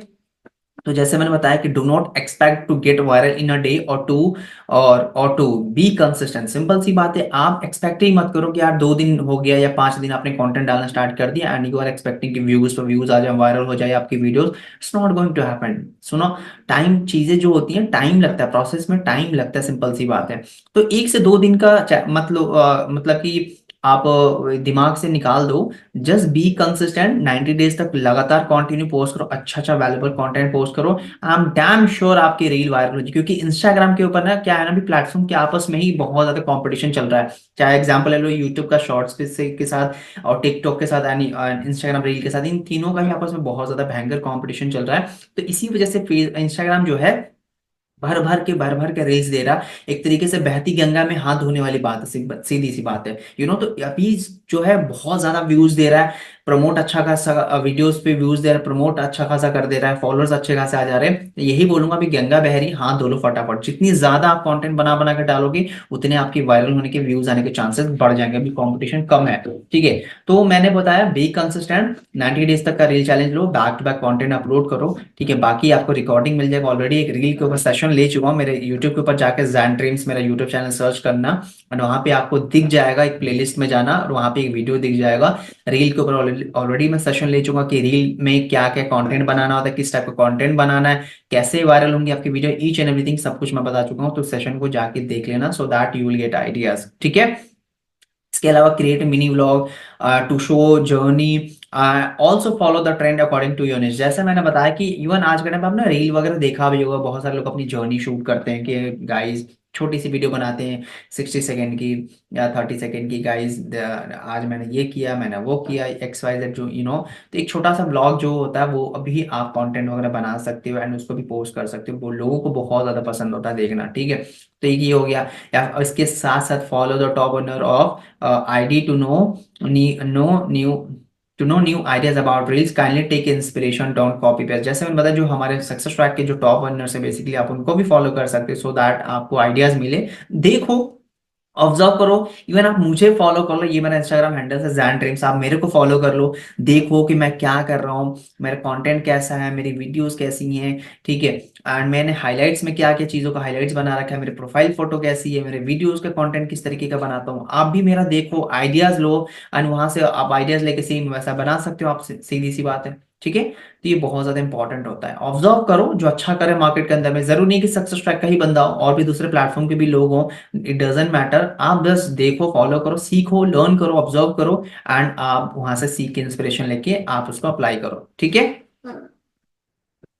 तो जैसे मैंने बताया कि do not expect to get viral in a day और टू, और टू बी कंसिस्टेंट। सिंपल सी बात है, आप एक्सपेक्ट ही मत करो कि यार 2 दिन हो गया या 5 दिन आपने कंटेंट डालना स्टार्ट कर दिया एंड यू आर एक्सपेक्टिंग कि व्यूज पर व्यूज आ जाए, वायरल हो जाए आपकी videos. It's not going to happen. सुनो, टाइम, चीजें जो होती हैं टाइम लगता है, प्रोसेस में टाइम लगता है, सिंपल सी बात है। तो 1 से 2 दिन का मतलब कि आप दिमाग से निकाल दो। जस्ट बी कंसिस्टेंट, 90 डेज तक लगातार कंटिन्यू पोस्ट करो, अच्छा अच्छा वैल्यूबल कंटेंट पोस्ट करो। आई एम डैम श्योर आपकी रील वायरल हो जाएगी। क्योंकि इंस्टाग्राम के ऊपर ना क्या है ना, भी प्लेटफॉर्म के आपस में ही बहुत ज्यादा कंपटीशन चल रहा है। चाहे एग्जांपल ले लो यूट्यूब का शॉर्ट्स के साथ और टिकटॉक के साथ, यानी इंस्टाग्राम रील के साथ, इन तीनों का ही आपस में बहुत ज्यादा भयंकर कंपटीशन चल रहा है। तो इसी वजह से इंस्टाग्राम जो है भर भर के रील्स दे रहा। एक तरीके से बहती गंगा में हाथ धोने वाली बात है, सीधी सी बात है। तो अभी जो है बहुत ज्यादा व्यूज दे रहा है। प्रमोट अच्छा खासा वीडियोस पे व्यूज दे रहा है, प्रमोट अच्छा खासा कर दे रहा है, फॉलोअर्स अच्छे खासे आ जा रहे हैं, यही बोलूंगा अभी गंगा बहरी हाथ धो लो फटाफट। जितनी ज्यादा आप कंटेंट बना बना के डालोगे उतने आपकी वायरल होने के व्यूज आने के चांसेस बढ़ जाएंगे, अभी कंपटीशन कम है। ठीक है, तो मैंने बताया बी कंसिस्टेंट, 90 डेज तक का रील चैलेंज लो, back to back content upload करो। ठीक है, बाकी आपको रिकॉर्डिंग मिल जाएगा, ऑलरेडी एक रील के ऊपर सेशन ले चुका हूँ मेरे यूट्यूब के ऊपर, जाकर जैन ड्रीम्स मेरा यूट्यूब चैनल सर्च करना और वहां पे आपको दिख जाएगा, एक प्लेलिस्ट में जाना और वहां पे एक वीडियो दिख जाएगा रील के ऊपर। ऑलरेडी मैं सेशन ले चुका कि रील में क्या क्या कंटेंट बनाना होता है, किस टाइप का कंटेंट बनाना है, कैसे वायरल होंगी आपकी वीडियो, ईच एंड एवरीथिंग सब कुछ मैं बता चुका हूँ। तो सेशन को जाके देख लेना, so that you will get ideas. ठीक है, इसके अलावा create mini vlog to show journey, also follow the trend according to your niche. जैसे मैंने बताया कि इवन आज के टाइम पे आपने रील वगैरह देखा भी होगा, बहुत सारे लोग अपनी जर्नी शूट करते हैं कि गाइस छोटी सी वीडियो बनाते हैं 60 सेकेंड की या 30 सेकेंड की, गाइस आज मैंने ये किया, मैंने वो किया, एक्स वाई जेड, जो तो एक छोटा सा ब्लॉग जो होता है वो अभी आप कंटेंट वगैरह बना सकते हो एंड उसको भी पोस्ट कर सकते हो, वो लोगों को बहुत ज्यादा पसंद होता है देखना। ठीक है, तो एक ये हो गया। या इसके साथ साथ follow the top owner of ID to know new ideas about reels, kindly take inspiration, don't copy paste। जैसे मैंने बताया जो हमारे सक्सेस ट्रैक के जो टॉप अर्नर्स है बेसिकली आप उनको भी फॉलो कर सकते हो, सो दैट आपको आइडियाज मिले। देखो, ऑब्जर्व करो, इवन आप मुझे फॉलो कर लो, ये मेरा इंस्टाग्राम हैंडल है जैन ड्रीम्स, आप मेरे को फॉलो कर लो, देखो कि मैं क्या कर रहा हूँ, मेरा कंटेंट कैसा है, मेरी वीडियोस कैसी हैं। ठीक है, एंड मैंने हाइलाइट्स में क्या क्या चीज़ों का हाइलाइट्स बना रखा है, मेरे प्रोफाइल फोटो कैसी है, मेरे वीडियोस का कंटेंट किस तरीके का बनाता हूँ, आप भी मेरा देखो, आइडियाज लो एंड वहां से आप आइडियाज लेके सेम वैसा बना सकते हो आप, सीधी सी बात है। ठीक है, तो ये बहुत ज्यादा इंपॉर्टेंट होता है, ऑब्जर्व करो जो अच्छा करे मार्केट के अंदर में, जरूर नहीं कि सक्सेस ट्रैक का ही बंदा हो, और भी दूसरे प्लेटफॉर्म के भी लोग हों, इट डजेंट मैटर, आप बस देखो, फॉलो करो, सीखो, लर्न करो, ऑब्जर्व करो एंड आप वहां से सीख के इंस्पिरेशन लेके आप उसको अप्लाई करो। ठीक है,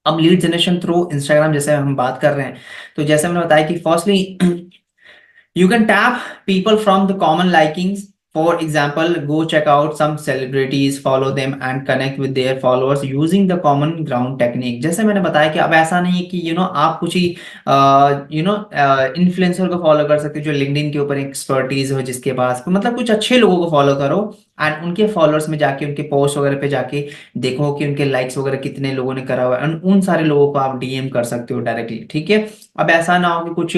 अब लीड जनरेशन थ्रू इंस्टाग्राम जैसे हम बात कर रहे हैं, तो जैसे मैंने बताया कि firstly you can tap people from the common likings. For example, go check out some celebrities, follow them and connect with their followers using the common ground technique। जैसे मैंने बताया कि अब ऐसा नहीं है कि आप कुछ ही इन्फ्लुएंसर को फॉलो कर सकते हो जो लिंक्डइन के ऊपर एक्सपर्टीज हो, जिसके पास मतलब कुछ अच्छे लोगों को फॉलो करो एंड उनके फॉलोअर्स में जाके उनके पोस्ट वगैरह पे जाके देखो कि उनके लाइक्स वगैरह कितने लोगों ने करा हुआ है, उन सारे लोगों को आप डीएम कर सकते हो डायरेक्टली। ठीक है, अब ऐसा ना हो कि कुछ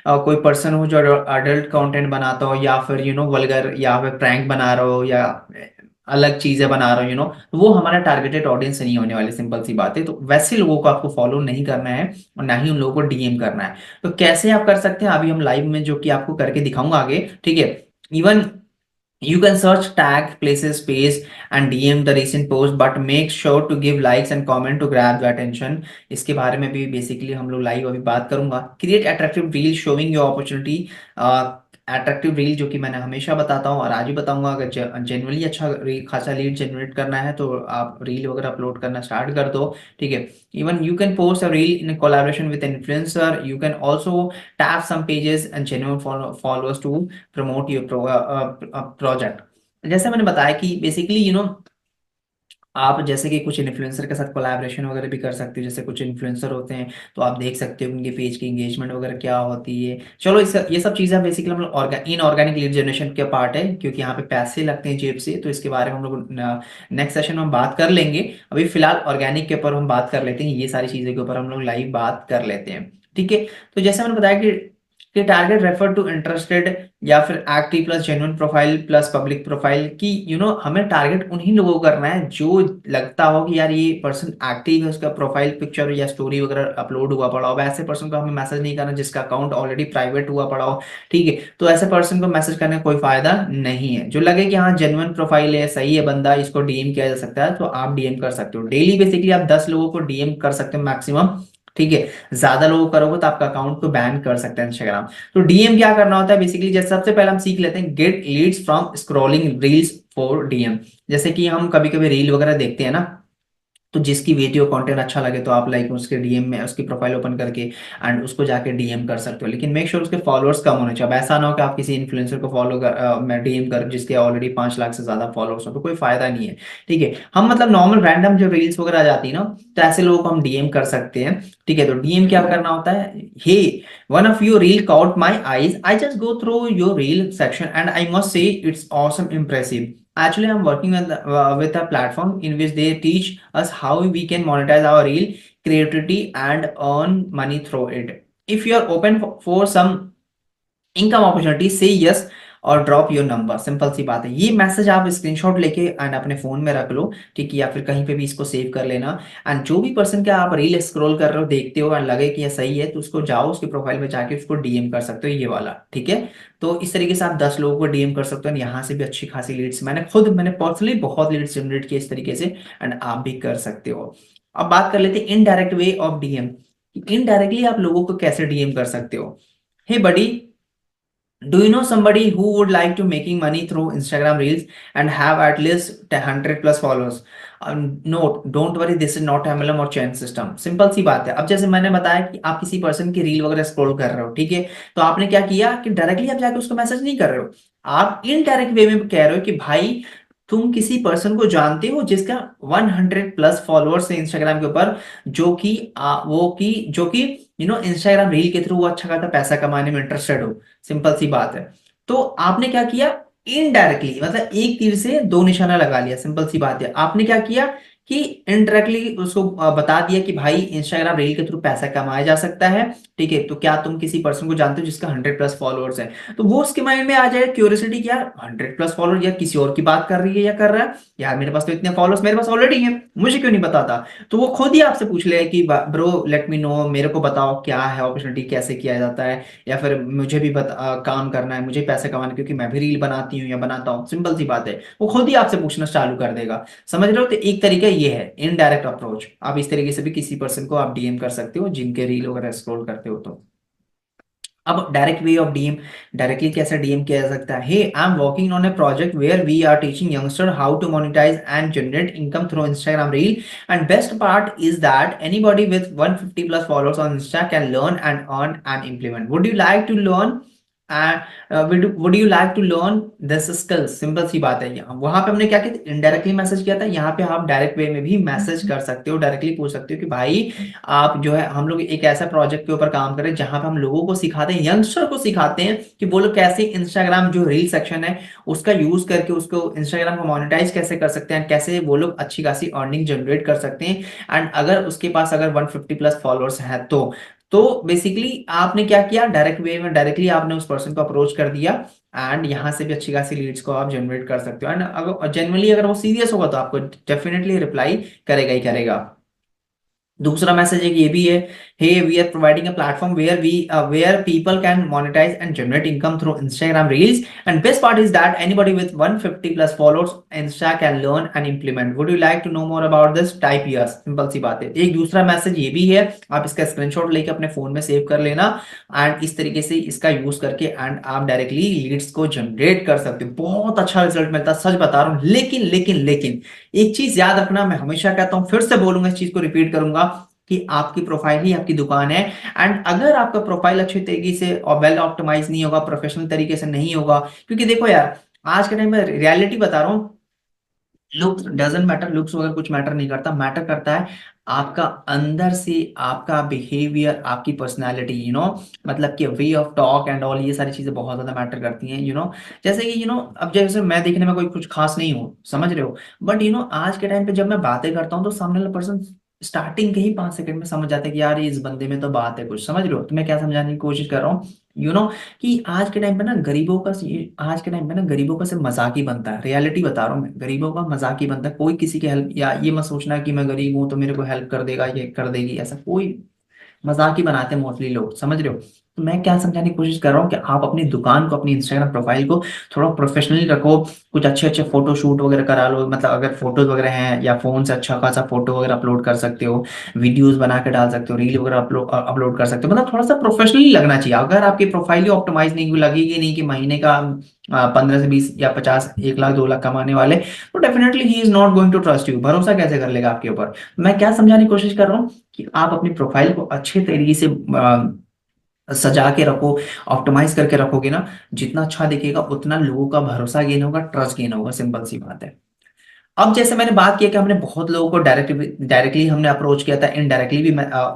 कोई पर्सन हो जो अडल्ट कंटेंट बनाता हो या फिर वल्गर या फिर प्रैंक बना रहा हो या अलग चीजें बना रहा हो, वो हमारा टारगेटेड ऑडियंस नहीं होने वाली, सिंपल सी बात है। तो वैसे लोगों को आपको फॉलो नहीं करना है और ना ही उन लोगों को डीएम करना है। तो कैसे आप कर सकते हैं, अभी हम लाइव में जो कि आपको करके दिखाऊंगा आगे। ठीक है, even you can search tag places space and DM the recent post but make sure to give likes and comment to grab the attention। इसके बारे में भी बेसिकली हम लोग लाइव अभी बात करूंगा। Create attractive reel showing your opportunity, attractive reel जो कि मैंने हमेशा बताता हूँ और आज भी बताऊंगा, अगर जेनुअली अच्छा खासा लीड जनरेट करना है तो आप रील वगैरह अपलोड करना स्टार्ट कर दो। ठीक है, even you can post a reel in collaboration with influencer, you can also tap some pages and genuine followers to promote your project. जैसे मैंने बताया कि बेसिकली आप जैसे कि कुछ इन्फ्लुएंसर के साथ कोलैबोरेशन वगैरह भी कर सकते हो, जैसे कुछ इन्फ्लुएंसर होते हैं तो आप देख सकते हो उनके पेज की एंगेजमेंट वगैरह क्या होती है। चलो ये सब चीज़ें बेसिकली हम लोग इनऑर्गेनिक लीड जनरेशन के पार्ट है, क्योंकि यहाँ पे पैसे लगते हैं जेब से, तो इसके बारे में हम लोग नेक्स्ट सेशन में हम बात कर लेंगे। अभी फिलहाल ऑर्गेनिक के ऊपर हम बात कर लेते हैं, ये सारी चीज़ों के ऊपर हम लोग लाइव बात कर लेते हैं। ठीक है, तो जैसे मैंने बताया कि टारगेट रेफर टू इंटरेस्टेड या फिर active plus genuine profile plus public profile की हमें टारगेट उन्हीं लोगों को करना है जो लगता हो कि यार ये पर्सन एक्टिव है, उसका प्रोफाइल पिक्चर या स्टोरी वगैरह अपलोड हुआ पड़ा हो। ऐसे पर्सन को हमें मैसेज नहीं करना जिसका अकाउंट ऑलरेडी प्राइवेट हुआ पड़ा हो। ठीक है, तो ऐसे पर्सन को मैसेज करने का कोई फायदा नहीं है। जो लगे कि हाँ जेन्युइन प्रोफाइल है, सही है बंदा, इसको डीएम किया जा सकता है, तो आप डीएम कर सकते हो। डेली बेसिकली आप 10 लोगों को डीएम कर सकते हो मैक्सिमम। ठीक है, ज्यादा लोगों करोगे तो आपका अकाउंट को बैन कर सकते हैं इंस्टाग्राम। तो डीएम क्या करना होता है बेसिकली, जैसे सबसे पहले हम सीख लेते हैं get leads from scrolling reels for DM. जैसे कि हम कभी कभी रील वगैरह देखते हैं ना, तो जिसकी वीडियो कंटेंट अच्छा लगे तो आप लाइक उसके डीएम में उसकी प्रोफाइल ओपन करके एंड उसको जाके डीएम कर सकते हो, लेकिन मेक श्योर उसके फॉलोअर्स कम होने चाहिए। अब ऐसा ना हो कि आप किसी इन्फ्लुएंसर को फॉलो कर मैं डीएम कर जिसके ऑलरेडी 5 लाख से ज्यादा फॉलोअर्स हो, तो कोई फायदा नहीं है। ठीक है, हम मतलब नॉर्मल रैंडम जो रील्स वगैरह आ जाती है ना, तो ऐसे लोगों को हम डीएम कर सकते हैं। ठीक है, तो डीएम क्या करना होता है, hey one of your reel caught my eyes, I just go through your reel section and I must say it's awesome impressive। Actually, I'm working with a platform in which they teach us how we can monetize our real creativity and earn money through it. If you are open for some income opportunity से yes और drop your number, simple सी बात है। ये message आप screenshot लेके and अपने phone में रख लो, ठीक है, या फिर कहीं पे भी इसको सेव कर लेना। एंड जो भी पर्सन का आप रील स्क्रॉल कर रहे हो देखते हो एंड लगे कि ये सही है, तो उसको जाओ उसके प्रोफाइल में जाके उसको डीएम कर सकते हो, ये वाला, ठीक है। तो इस तरीके से आप 10 लोगों को डीएम कर सकते हो, यहाँ से भी अच्छी खासी लीड्स, मैंने पर्सनली बहुत लीड्स जनरेट किए इस तरीके से, एंड आप भी कर सकते हो। अब बात कर लेते हैं indirect way of DM. Indirectly आप लोगों को कैसे डीएम कर सकते हो। हे बडी, do you know somebody who would like to making money through Instagram Reels and have at least 100 plus followers? No, don't worry, this is not MLM और चैन system. Simple सी बात है। अब जैसे मैंने बताया कि आप किसी पर्सन की रील वगैरह स्क्रॉल कर रहे हो, ठीक है, तो आपने क्या किया कि डायरेक्टली आप जाके उसको मैसेज नहीं कर रहे हो, आप इनडायरेक्ट वे में कह रहे हो कि भाई तुम किसी पर्सन को जानते हो जिसका 100 प्लस फॉलोअर्स है इंस्टाग्राम के ऊपर, जो कि जो कि इंस्टाग्राम रील के थ्रू वो अच्छा खासा पैसा कमाने में इंटरेस्टेड हो। सिंपल सी बात है। तो आपने क्या किया, इनडायरेक्टली, मतलब एक तीर से दो निशाना लगा लिया। सिंपल सी बात है, आपने क्या किया कि इनडायरेक्टली उसको बता दिया कि भाई इंस्टाग्राम रील के थ्रू पैसा कमाया जा सकता है, ठीक है, तो क्या तुम किसी पर्सन को जानते हो जिसका 100 प्लस फॉलोअर्स है। तो वो उसके माइंड में आ जाए क्यूरियोसिटी, क्या 100 प्लस फॉलोअर, या किसी और की बात कर रही है या कर रहा है, यार मेरे पास तो इतने फॉलोअर्स मेरे पास ऑलरेडी हैं, मुझे क्यों नहीं बताता। तो वो खुद ही आपसे पूछ ले कि ब्रो लेट मी नो, मेरे को बताओ क्या है अपॉर्चुनिटी, कैसे किया जाता है, या फिर मुझे भी काम करना है, मुझे पैसे कमाना, क्योंकि मैं भी रील बनाती हूँ या बनाता हूँ। सिंपल सी बात है, वो खुद ही आपसे पूछना चालू कर देगा। समझ रहे हो। तो एक तरीका ये है इनडायरेक्ट अप्रोच, आप इस तरीके से भी किसी पर्सन को आप डीएम कर सकते हो जिनके रील वगैरह स्क्रॉल करते हो। तो अब direct way of DM, directly कैसे डीएम किया जा सकता है। Hey I am working on a project where we are teaching youngster how to monetise and generate income through Instagram reel, and best part is that anybody with 150 plus followers on Insta can learn and earn and implement. Would you like to learn and would you like to learn this skills. Simple सी बात है। यहाँ वहां पे हमने क्या किया, indirectly message किया था, यहाँ पे आप डायरेक्ट वे में भी मैसेज कर सकते हो, डायरेक्टली पूछ सकते हो कि भाई आप जो है, हम लोग एक ऐसा प्रोजेक्ट के ऊपर काम करें जहां पे हम लोगों को सिखाते हैं, यंगस्टर को सिखाते हैं कि वो लोग कैसे इंस्टाग्राम जो रील सेक्शन है उसका यूज करके उसको इंस्टाग्राम को मोनेटाइज कैसे कर सकते हैं, कैसे वो लोग अच्छी खासी अर्निंग जनरेट कर सकते हैं। एंड अगर उसके पास अगर 150 प्लस फॉलोअर्स है तो बेसिकली आपने क्या किया, डायरेक्ट वे में डायरेक्टली आपने उस पर्सन को अप्रोच कर दिया, एंड यहाँ से भी अच्छी खासी लीड्स को आप जनरेट कर सकते हो। एंड अगर जेनुअली अगर वो सीरियस होगा तो आपको डेफिनेटली रिप्लाई करेगा ही करेगा। दूसरा मैसेज एक ये भी है, hey we are providing a platform where people can monetize and generate income through Instagram reels, and best part is that anybody with 150 plus followers insta can learn and implement. Would you like to know more about this, type yes. Simple सी बात है। एक दूसरा message ये भी है, आप इसका स्क्रीनशॉट लेके अपने फोन में सेव कर लेना, एंड इस तरीके से इसका यूज करके एंड आप डायरेक्टली लीड्स को जनरेट कर सकते हो। बहुत अच्छा रिजल्ट मिलता है, सच बता रहा हूँ। लेकिन लेकिन लेकिन एक चीज याद रखना, मैं हमेशा कहता हूं, फिर से बोलूंगा, इस चीज को रिपीट करूंगा कि आपकी प्रोफाइल ही आपकी दुकान है। एंड अगर आपका प्रोफाइल अच्छी तरीके से और वेल ऑप्टिमाइज नहीं होगा, प्रोफेशनल तरीके से नहीं होगा, क्योंकि देखो यार आज के टाइम में रियलिटी बता रहा हूँ, लुक्स डजंट मैटर, लुक्स वगैरह कुछ मैटर नहीं करता, मैटर करता है आपका अंदर से आपका बिहेवियर, आपकी पर्सनालिटी, मतलब कि way of talk and all, ये सारी चीजें बहुत ज्यादा मैटर करती हैं। जैसे कि अब जैसे मैं देखने में कोई कुछ खास नहीं हूँ, समझ रहे हो, बट आज के टाइम पे जब मैं बातें करता हूँ तो सामने वाला पर्सन स्टार्टिंग के ही 5 सेकंड में समझ जाता है कि यार ये इस बंदे में तो बात है कुछ। समझ रहे हो, तो मैं क्या समझाने की कोशिश कर रहा हूँ, यू नो कि आज के टाइम पे ना गरीबों का आज के टाइम पे ना गरीबों का सिर्फ मजाक ही बनता है। रियलिटी बता रहा हूँ मैं, गरीबों का मजाक ही बनता है। कोई किसी की हेल्प, या ये मत सोचना कि मैं गरीब हूं तो मेरे को हेल्प कर देगा, ये कर देगी, ऐसा कोई, मजाक ही बनाते हैं मोस्टली लोग। समझ रहे हो। तो मैं क्या समझाने की कोशिश कर रहा हूँ कि आप अपनी दुकान को, अपनी इंस्टाग्राम प्रोफाइल को थोड़ा प्रोफेशनली रखो, कुछ अच्छे अच्छे फोटो शूट वगैरह करा लो, मतलब अगर फोटोज वगैरह हैं या फोन से अच्छा खासा फोटो वगैरह अपलोड कर सकते हो, वीडियोस बना के डाल सकते हो, रील वगैरह अपलोड कर सकते हो, मतलब थोड़ा सा प्रोफेशनली लगना चाहिए। अगर आपकी प्रोफाइल ही ऑप्टिमाइज नहीं लगेगी, नहीं कि महीने का 15 से 20 या 50, 1 लाख 2 लाख कमाने वाले, तो definitely he is not going to trust you. भरोसा कैसे कर लेगा आपके ऊपर। मैं क्या समझाने की कोशिश कर रहा हूँ कि आप अपनी प्रोफाइल को अच्छे तरीके से सजा के रखो, ऑप्टिमाइज करके रखोगे ना, जितना अच्छा दिखेगा उतना लोगों का भरोसा गेन होगा, ट्रस्ट गेन होगा। सिंपल सी बात है। अब जैसे मैंने बात किया कि हमने बहुत लोगों को डायरेक्टली हमने अप्रोच किया था, इनडायरेक्टली भी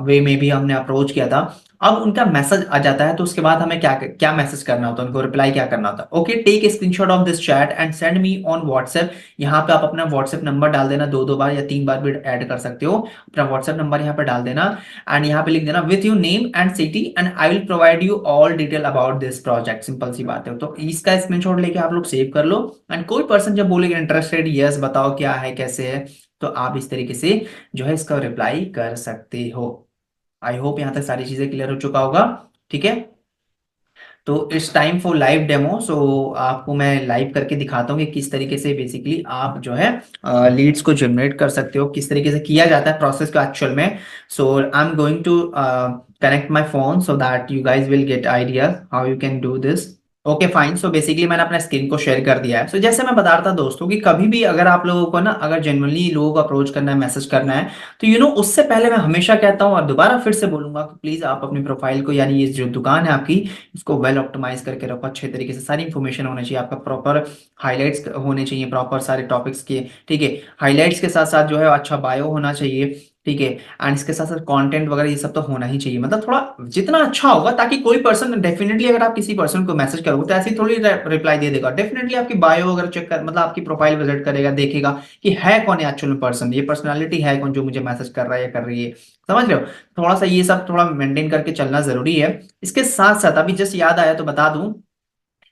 वे में भी हमने अप्रोच किया था। अब उनका मैसेज आ जाता है, तो उसके बाद हमें क्या क्या मैसेज करना होता है, उनको रिप्लाई क्या करना होता है। Okay, take a screenshot of this chat and send me on WhatsApp. यहाँ पे आप अपना व्हाट्सएप नंबर डाल देना, दो दो बार या तीन बार भी ऐड कर सकते हो। अपना व्हाट्सएप नंबर यहाँ पे डाल देना एंड यहाँ पे लिख देना with your name and city and I will provide you all detail about this project. Simple सी बात है। तो इसका स्क्रीनशॉट लेके आप लोग सेव कर लो एंड कोई पर्सन जब बोलेगा इंटरेस्टेड, यस बताओ क्या है कैसे है, तो आप इस तरीके से जो है इसका रिप्लाई कर सकते हो। आई होप यहाँ तक सारी चीजें क्लियर हो चुका होगा। ठीक है, तो it's time for live demo. So आपको मैं लाइव करके दिखाता हूँ कि किस तरीके से बेसिकली आप जो है लीड्स को जनरेट कर सकते हो, किस तरीके से किया जाता है प्रोसेस को एक्चुअल में। So I am going to connect my phone so that you guys will get idea how you can do this. Okay fine, so basically मैंने अपना स्क्रीन को शेयर कर दिया है। सो जैसे मैं बता रहा था दोस्तों कि कभी भी अगर आप लोगों को ना अगर जेन्युइनली लोगों को अप्रोच करना है, मैसेज करना है, तो उससे पहले मैं हमेशा कहता हूँ और दोबारा फिर से बोलूंगा कि प्लीज आप अपनी प्रोफाइल को, यानी ये जो दुकान है आपकी, इसको वेल ऑप्टिमाइज करके रखो, अच्छे तरीके से सारी इन्फॉर्मेशन होना चाहिए आपका, प्रॉपर हाइलाइट्स होने चाहिए प्रॉपर सारे टॉपिक्स के। ठीक है, हाइलाइट्स के साथ साथ जो है अच्छा बायो होना चाहिए। ठीक है, एंड इसके साथ साथ कंटेंट वगैरह ये सब तो होना ही चाहिए, मतलब थोड़ा जितना अच्छा होगा, ताकि कोई पर्सन डेफिनेटली अगर आप किसी पर्सन को मैसेज करोगे तो ऐसे ही थोड़ी रिप्लाई दे देगा, डेफिनेटली आपकी बायो वगैरह चेक कर, मतलब आपकी प्रोफाइल विजिट करेगा, देखेगा कि है कौन है एक्चुअल में पर्सन, ये पर्सनालिटी है कौन जो मुझे मैसेज कर रहा है या कर रही है। समझ रहे हो, थोड़ा सा ये सब थोड़ा मेंटेन करके चलना जरूरी है। इसके साथ साथ अभी जस्ट याद आया तो बता दूं,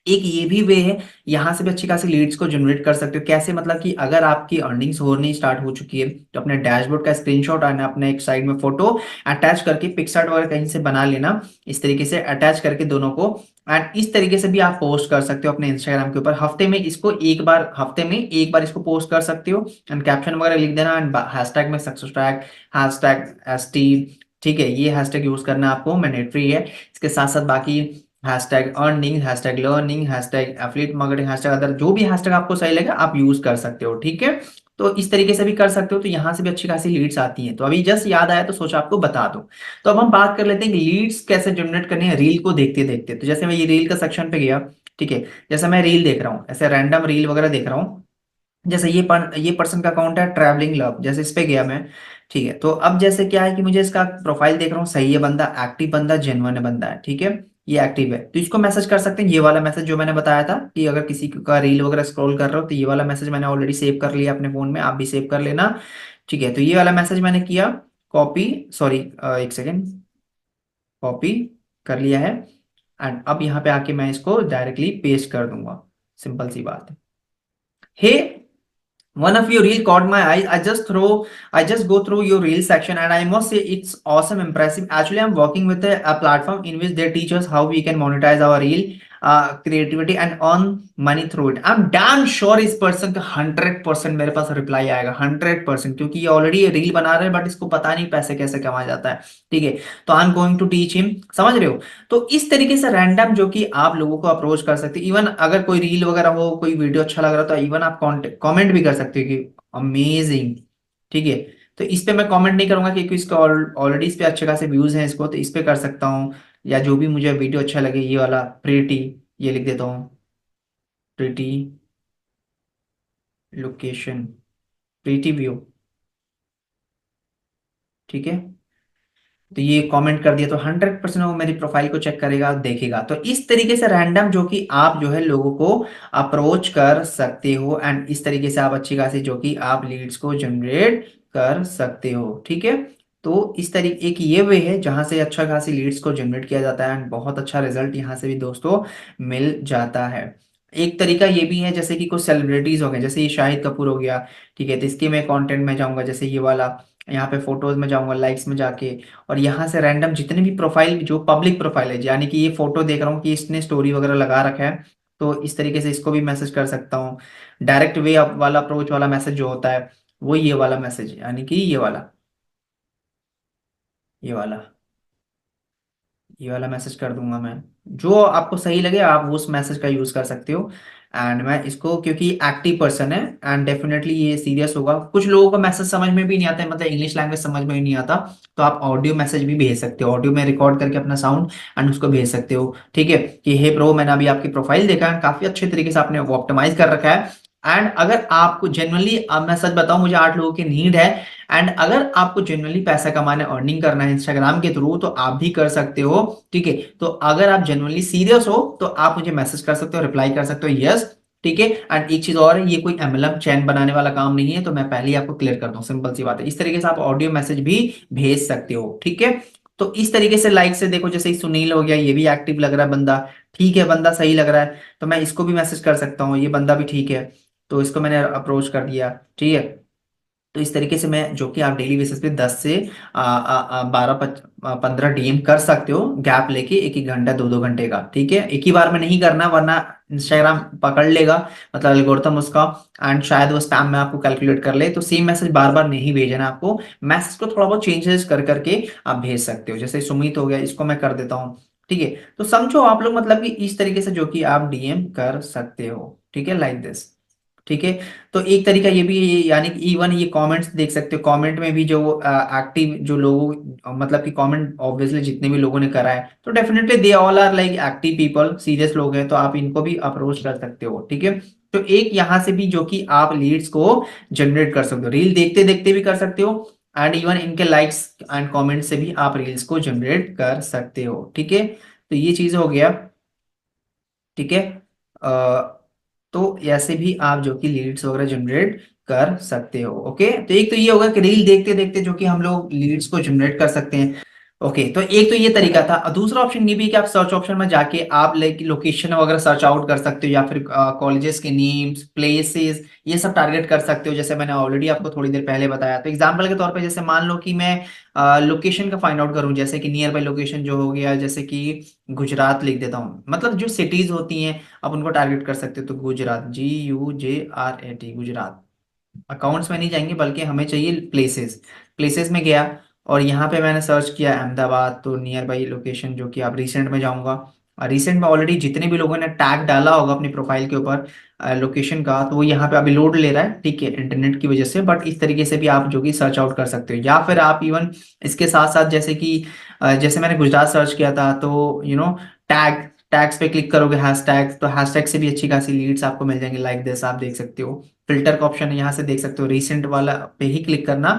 एक ये भी वे है, यहाँ से भी अच्छी खासी लीड्स को जनरेट कर सकते हो। कैसे, मतलब कि अगर आपकी अर्निंग्स होनी स्टार्ट हो चुकी है तो अपने डैशबोर्ड का स्क्रीनशॉट आना, अपने एक साइड में फोटो अटैच करके पिक्सार्ट वगैरह कहीं से बना लेना, इस तरीके से अटैच करके दोनों को, एंड इस तरीके से भी आप पोस्ट कर सकते हो अपने इंस्टाग्राम के ऊपर। हफ्ते में इसको एक बार, हफ्ते में एक बार इसको पोस्ट कर सकते हो एंड कैप्शन वगैरह लिख देना एंड हैशटैग में सक्सेस टैग, हैशटैग एसटी। ठीक है, ये हैशटैग यूज करना आपको मैंडेटरी है। इसके साथ साथ बाकी hashtag earning, hashtag learning, hashtag affiliate marketing, hashtag other, जो भी हैशटैग आपको सही लगे आप यूज कर सकते हो। ठीक है, तो इस तरीके से भी कर सकते हो, तो यहाँ से भी अच्छी खासी लीड्स आती हैं। तो अभी जस्ट याद आया तो सोचा आपको बता दूं। तो अब हम बात कर लेते हैं कि लीड्स कैसे जनरेट करनी है रील को देखते देखते। तो जैसे मैं ये रील का सेक्शन पे गया, ठीक है, जैसे मैं रील देख रहा हूँ, ऐसे रैंडम रील वगैरह देख रहा हूँ, जैसे ये पर्सन का अकाउंट है ट्रैवलिंग लव, जैसे इस पे गया मैं। ठीक है, तो अब जैसे क्या है कि मुझे इसका प्रोफाइल देख रहा हूँ, सही है बंदा, एक्टिव बंदा, जेन्युइन बंदा है। ठीक है, ये एक्टिव है, तो इसको मैसेज कर सकते हैं। ये वाला मैसेज जो मैंने बताया था कि अगर किसी का रील वगैरह स्क्रॉल कर रहे हो तो ये वाला मैसेज मैंने ऑलरेडी सेव कर लिया अपने फोन में, आप भी सेव कर लेना। ठीक है, तो ये वाला मैसेज मैंने किया कॉपी, सॉरी एक सेकेंड, कॉपी कर लिया है एंड अब यहाँ पे आके मैं इसको डायरेक्टली पेस्ट कर दूंगा। सिंपल सी बात है। हे, one of your reel caught my eye. I just go through your reel section, and I must say it's awesome, impressive. Actually, I'm working with a platform in which they teach us how we can monetize our reel creativity and earn money through it. I'm damn sure इस person का 100% मेरे पास reply आएगा, 100%, क्योंकि ये already reel बना रहे हैं but इसको पता नहीं पैसे कैसे कमाया जाता है। ठीक है, तो I am going to teach him. समझ रहे हो, तो इस तरीके से रैंडम जो कि आप लोगों को अप्रोच कर सकते हैं। इवन अगर कोई रील वगैरह हो, कोई वीडियो अच्छा लग रहा हो, तो इवन आप कमेंट भी कर सकते हो कि अमेजिंग। ठीक है, तो इस पे मैं कमेंट नहीं करूंगा क्योंकि इसका ऑलरेडी इस पे अच्छे खासे व्यूज हैं इसको, तो इस पे कर सकता हूँ। या जो भी मुझे वीडियो अच्छा लगे, ये वाला प्रीटी, ये लिख देता हूँ, प्रीटी लोकेशन, प्रीटी व्यू। ठीक है, तो ये कमेंट कर दिया तो 100% वो मेरी प्रोफाइल को चेक करेगा, देखेगा। तो इस तरीके से रैंडम जो कि आप जो है लोगों को अप्रोच कर सकते हो एंड इस तरीके से आप अच्छी खासी जो कि आप लीड्स को जनरेट कर सकते हो। ठीक है, तो इस तरीके एक ये वे है जहां से अच्छा खासी लीड्स को जनरेट किया जाता है एंड बहुत अच्छा रिजल्ट यहाँ से भी दोस्तों मिल जाता है। एक तरीका ये भी है जैसे कि कुछ सेलिब्रिटीज हो गए, जैसे ये शाहिद कपूर हो गया। ठीक है, तो इसके मैं कंटेंट में जाऊंगा, जैसे ये वाला, यहाँ पे फोटोज में जाऊंगा, लाइक्स में जाके, और यहाँ से रैंडम जितने भी प्रोफाइल जो पब्लिक प्रोफाइल है, यानी कि ये फोटो देख रहा हूँ कि इसने स्टोरी वगैरह लगा रखा है, तो इस तरीके से इसको भी मैसेज कर सकता हूँ। डायरेक्ट वे वाला अप्रोच वाला मैसेज जो होता है वो ये वाला मैसेज, यानी कि ये वाला ये वाला मैसेज कर दूंगा मैं। जो आपको सही लगे आप उस मैसेज का यूज कर सकते हो। एंड मैं इसको, क्योंकि एक्टिव पर्सन है एंड डेफिनेटली ये सीरियस होगा, कुछ लोगों को मैसेज समझ में भी नहीं आता है, मतलब इंग्लिश लैंग्वेज समझ में ही नहीं आता, तो आप ऑडियो मैसेज भी भेज सकते हो, ऑडियो में रिकॉर्ड करके अपना साउंड एंड उसको भेज सकते हो। ठीक है, कि हे ब्रो, मैंने अभी आपकी प्रोफाइल देखा है, काफी अच्छे तरीके से आपने वो ऑप्टिमाइज कर रखा है, एंड अगर आपको जनरली, अब मैं सच बताऊं, मुझे 8 लोगों की नीड है, एंड अगर आपको जनरली पैसा कमाना, अर्निंग करना है इंस्टाग्राम के थ्रू, तो आप भी कर सकते हो। ठीक है, तो अगर आप जनरली सीरियस हो तो आप मुझे मैसेज कर सकते हो, रिप्लाई कर सकते हो यस। ठीक है, एंड एक चीज और है, ये कोई एमएलएम चैन बनाने वाला काम नहीं है, तो मैं पहले ही आपको क्लियर कर दूं, सिंपल सी बात है। इस तरीके से आप ऑडियो मैसेज भी भेज सकते हो। ठीक है, तो इस तरीके से लाइक से देखो, जैसे सुनील हो गया, ये भी एक्टिव लग रहा है बंदा। ठीक है, बंदा सही लग रहा है, तो मैं इसको भी मैसेज कर सकता हूँ, ये बंदा भी ठीक है, तो इसको मैंने अप्रोच कर दिया। ठीक है, तो इस तरीके से मैं, जो कि आप डेली बेसिस पे 10 से 12 15 डीएम कर सकते हो, गैप लेके, एक एक घंटा, 2 2 घंटे का। ठीक है, एक ही बार में नहीं करना, वरना इंस्टाग्राम पकड़ लेगा, मतलब एल्गोरिथम उसका, एंड शायद वो स्पैम में आपको कैलकुलेट कर ले। तो सेम मैसेज बार बार नहीं भेजना है आपको, मैसेज को थोड़ा बहुत चेंजेस कर करके आप भेज सकते हो। जैसे सुमित हो गया, इसको मैं कर देता हूँ। ठीक है, तो समझो आप लोग, मतलब कि इस तरीके से जो कि आप डीएम कर सकते हो। ठीक है, लाइक दिस। ठीक है, तो एक तरीका ये भी है, यानी कि इवन ये कमेंट्स देख सकते हो, कमेंट में भी जो एक्टिव जो लोग, मतलब कि कमेंट ऑब्वियसली जितने भी लोगों ने करा है, तो definitely they all are like active people, serious लोग हैं, तो आप इनको भी अप्रोच कर सकते हो। ठीक है, तो एक यहाँ से भी जो कि आप लीड्स को जनरेट कर सकते हो, रील देखते देखते भी कर सकते हो, एंड इवन इनके लाइक्स एंड कॉमेंट से भी आप रील्स को जनरेट कर सकते हो। ठीक है, तो ये चीज हो गया। ठीक है, तो ऐसे भी आप जो कि लीड्स वगैरह जनरेट कर सकते हो। ओके, तो एक तो ये होगा कि रील देखते देखते जो कि हम लोग लीड्स को जनरेट कर सकते हैं। ओके, तो एक तो ये तरीका था, और दूसरा ऑप्शन ये भी है कि आप सर्च ऑप्शन में जाके आप लाइक लोकेशन वगैरह सर्च आउट कर सकते हो, या फिर कॉलेजेस के नेम्स, प्लेसेस, ये सब टारगेट कर सकते हो, जैसे मैंने ऑलरेडी आपको थोड़ी देर पहले बताया। तो एग्जांपल के तौर पे, जैसे मान लो कि मैं लोकेशन का फाइंड आउट करूं, जैसे कि नियर बाई लोकेशन जो हो गया, जैसे कि गुजरात लिख देता हूँ, मतलब जो सिटीज होती हैं आप उनको टारगेट कर सकते हो। तो गुजरात, GUJRAT, गुजरात। अकाउंट्स में नहीं जाएंगे, बल्कि हमें चाहिए प्लेसेस। प्लेसेस में गया, और यहाँ पे मैंने सर्च किया अहमदाबाद, तो नियर बाई लोकेशन जो कि आप रिसेंट में जाऊंगा, और रिसेंट में ऑलरेडी जितने भी लोगों ने टैग डाला होगा अपनी प्रोफाइल के ऊपर लोकेशन का, तो वो यहाँ पे अभी लोड ले रहा है। ठीक है, इंटरनेट की वजह से, बट इस तरीके से भी आप जो कि सर्च आउट कर सकते हो, या फिर आप इवन इसके साथ साथ, जैसे कि जैसे मैंने गुजरात सर्च किया था, तो टैग टैग्स पे क्लिक करोगे, हैश टैग, तो हैश टैग से भी अच्छी खासी लीड्स आपको मिल जाएंगे, लाइक दिस आप देख सकते हो। फिल्टर का ऑप्शन है, यहाँ से देख सकते हो, रिसेंट वाला पे ही क्लिक करना।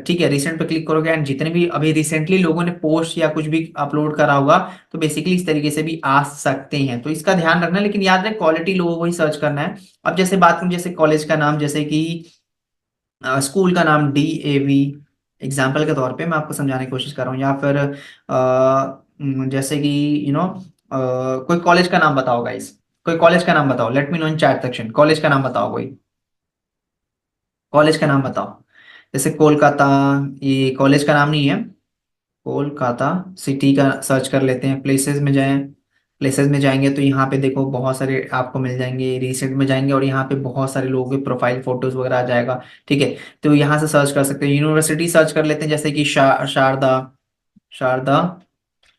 ठीक है, रिसेंट पे क्लिक करोगे, एंड जितने भी अभी रिसेंटली लोगों ने पोस्ट या कुछ भी अपलोड करा होगा, तो बेसिकली इस तरीके से भी आ सकते हैं। तो इसका ध्यान रखना, लेकिन याद रहे क्वालिटी लोगों को ही सर्च करना है। अब जैसे बात करूं, जैसे कॉलेज का नाम, जैसे कि स्कूल का नाम, DAV, एग्जाम्पल के तौर पे मैं आपको समझाने की कोशिश कर रहा हूँ, या फिर जैसे कि यू नो कोई कॉलेज का नाम बताओ गाइस, कोई कॉलेज का नाम बताओ, लेट मी नो इन चैट सेक्शन, कॉलेज का नाम बताओ कोई, कॉलेज का नाम बताओ। जैसे कोलकाता, ये कॉलेज का नाम नहीं है, कोलकाता सिटी का सर्च कर लेते हैं, प्लेसेस में जाएं। प्लेसेस में जाएंगे तो यहाँ पे देखो बहुत सारे आपको मिल जाएंगे, रिसेंट में जाएंगे और यहाँ पे बहुत सारे लोगों के प्रोफाइल फोटोज वगैरह आ जाएगा। ठीक है, तो यहाँ से सर्च कर सकते हैं, यूनिवर्सिटी सर्च कर लेते हैं, जैसे कि Sharda, Sharda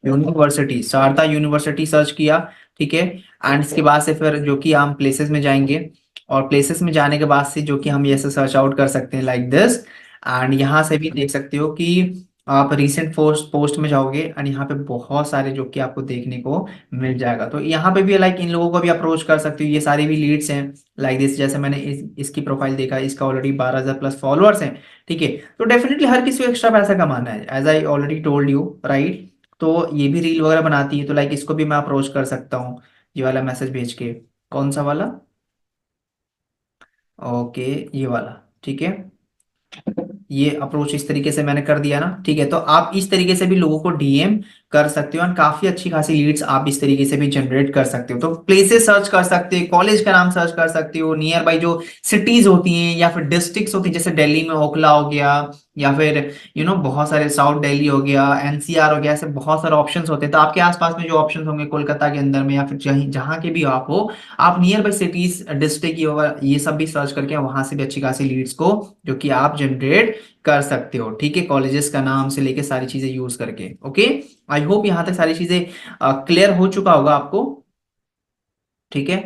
University, Sharda University search किया। ठीक है, एंड इसके बाद से फिर जो कि हम प्लेसेस में जाएंगे, और प्लेसेस में जाने के बाद से जो कि हम ये सर्च आउट कर सकते हैं, लाइक दिस। एंड यहाँ से भी देख सकते हो कि आप रिसेंट पोस्ट पोस्ट में जाओगे, एंड यहाँ पे बहुत सारे जो कि आपको देखने को मिल जाएगा। तो यहाँ पे भी लाइक इन लोगों को भी अप्रोच कर सकते हो, ये सारी भी लीड्स हैं, लाइक दिस। जैसे मैंने इसकी प्रोफाइल देखा, इसका ऑलरेडी 12,000 प्लस फॉलोअर्स हैं। ठीक है, तो डेफिनेटली हर किसी को एक्स्ट्रा पैसा कमाना है, as I already told you, right. तो ये भी रील वगैरह बनाती है, तो लाइक इसको भी मैं अप्रोच कर सकता हूँ, ये वाला मैसेज भेज के। कौन सा वाला? ओके, ये वाला। ठीक है, ये अप्रोच इस तरीके से मैंने कर दिया ना। ठीक है, तो आप इस तरीके से भी लोगों को डीएम कर सकते हो, और काफी अच्छी खासी लीड्स आप इस तरीके से भी जनरेट कर सकते हो। तो प्लेसेस सर्च कर सकते हो, कॉलेज का नाम सर्च कर सकते हो, नियर बाई जो सिटीज होती हैं या फिर डिस्ट्रिक्ट्स होती हैं, जैसे दिल्ली में ओखला हो गया, या फिर बहुत सारे साउथ दिल्ली हो गया, NCR हो गया, ऐसे बहुत सारे ऑप्शंस होते हैं। तो आपके आसपास में जो ऑप्शंस होंगे कोलकाता के अंदर में, या फिर जहीं जहां के भी आप हो, आप नियर बाई सिटीज डिस्ट्रिक्ट ये सब भी सर्च करके वहां से भी अच्छी खासी लीड्स को जो कि आप जनरेट कर सकते हो। ठीक है, कॉलेजेस का नाम से लेके सारी चीजें यूज करके। ओके, आई होप यहां तक सारी चीजें क्लियर हो चुका होगा आपको। ठीक है,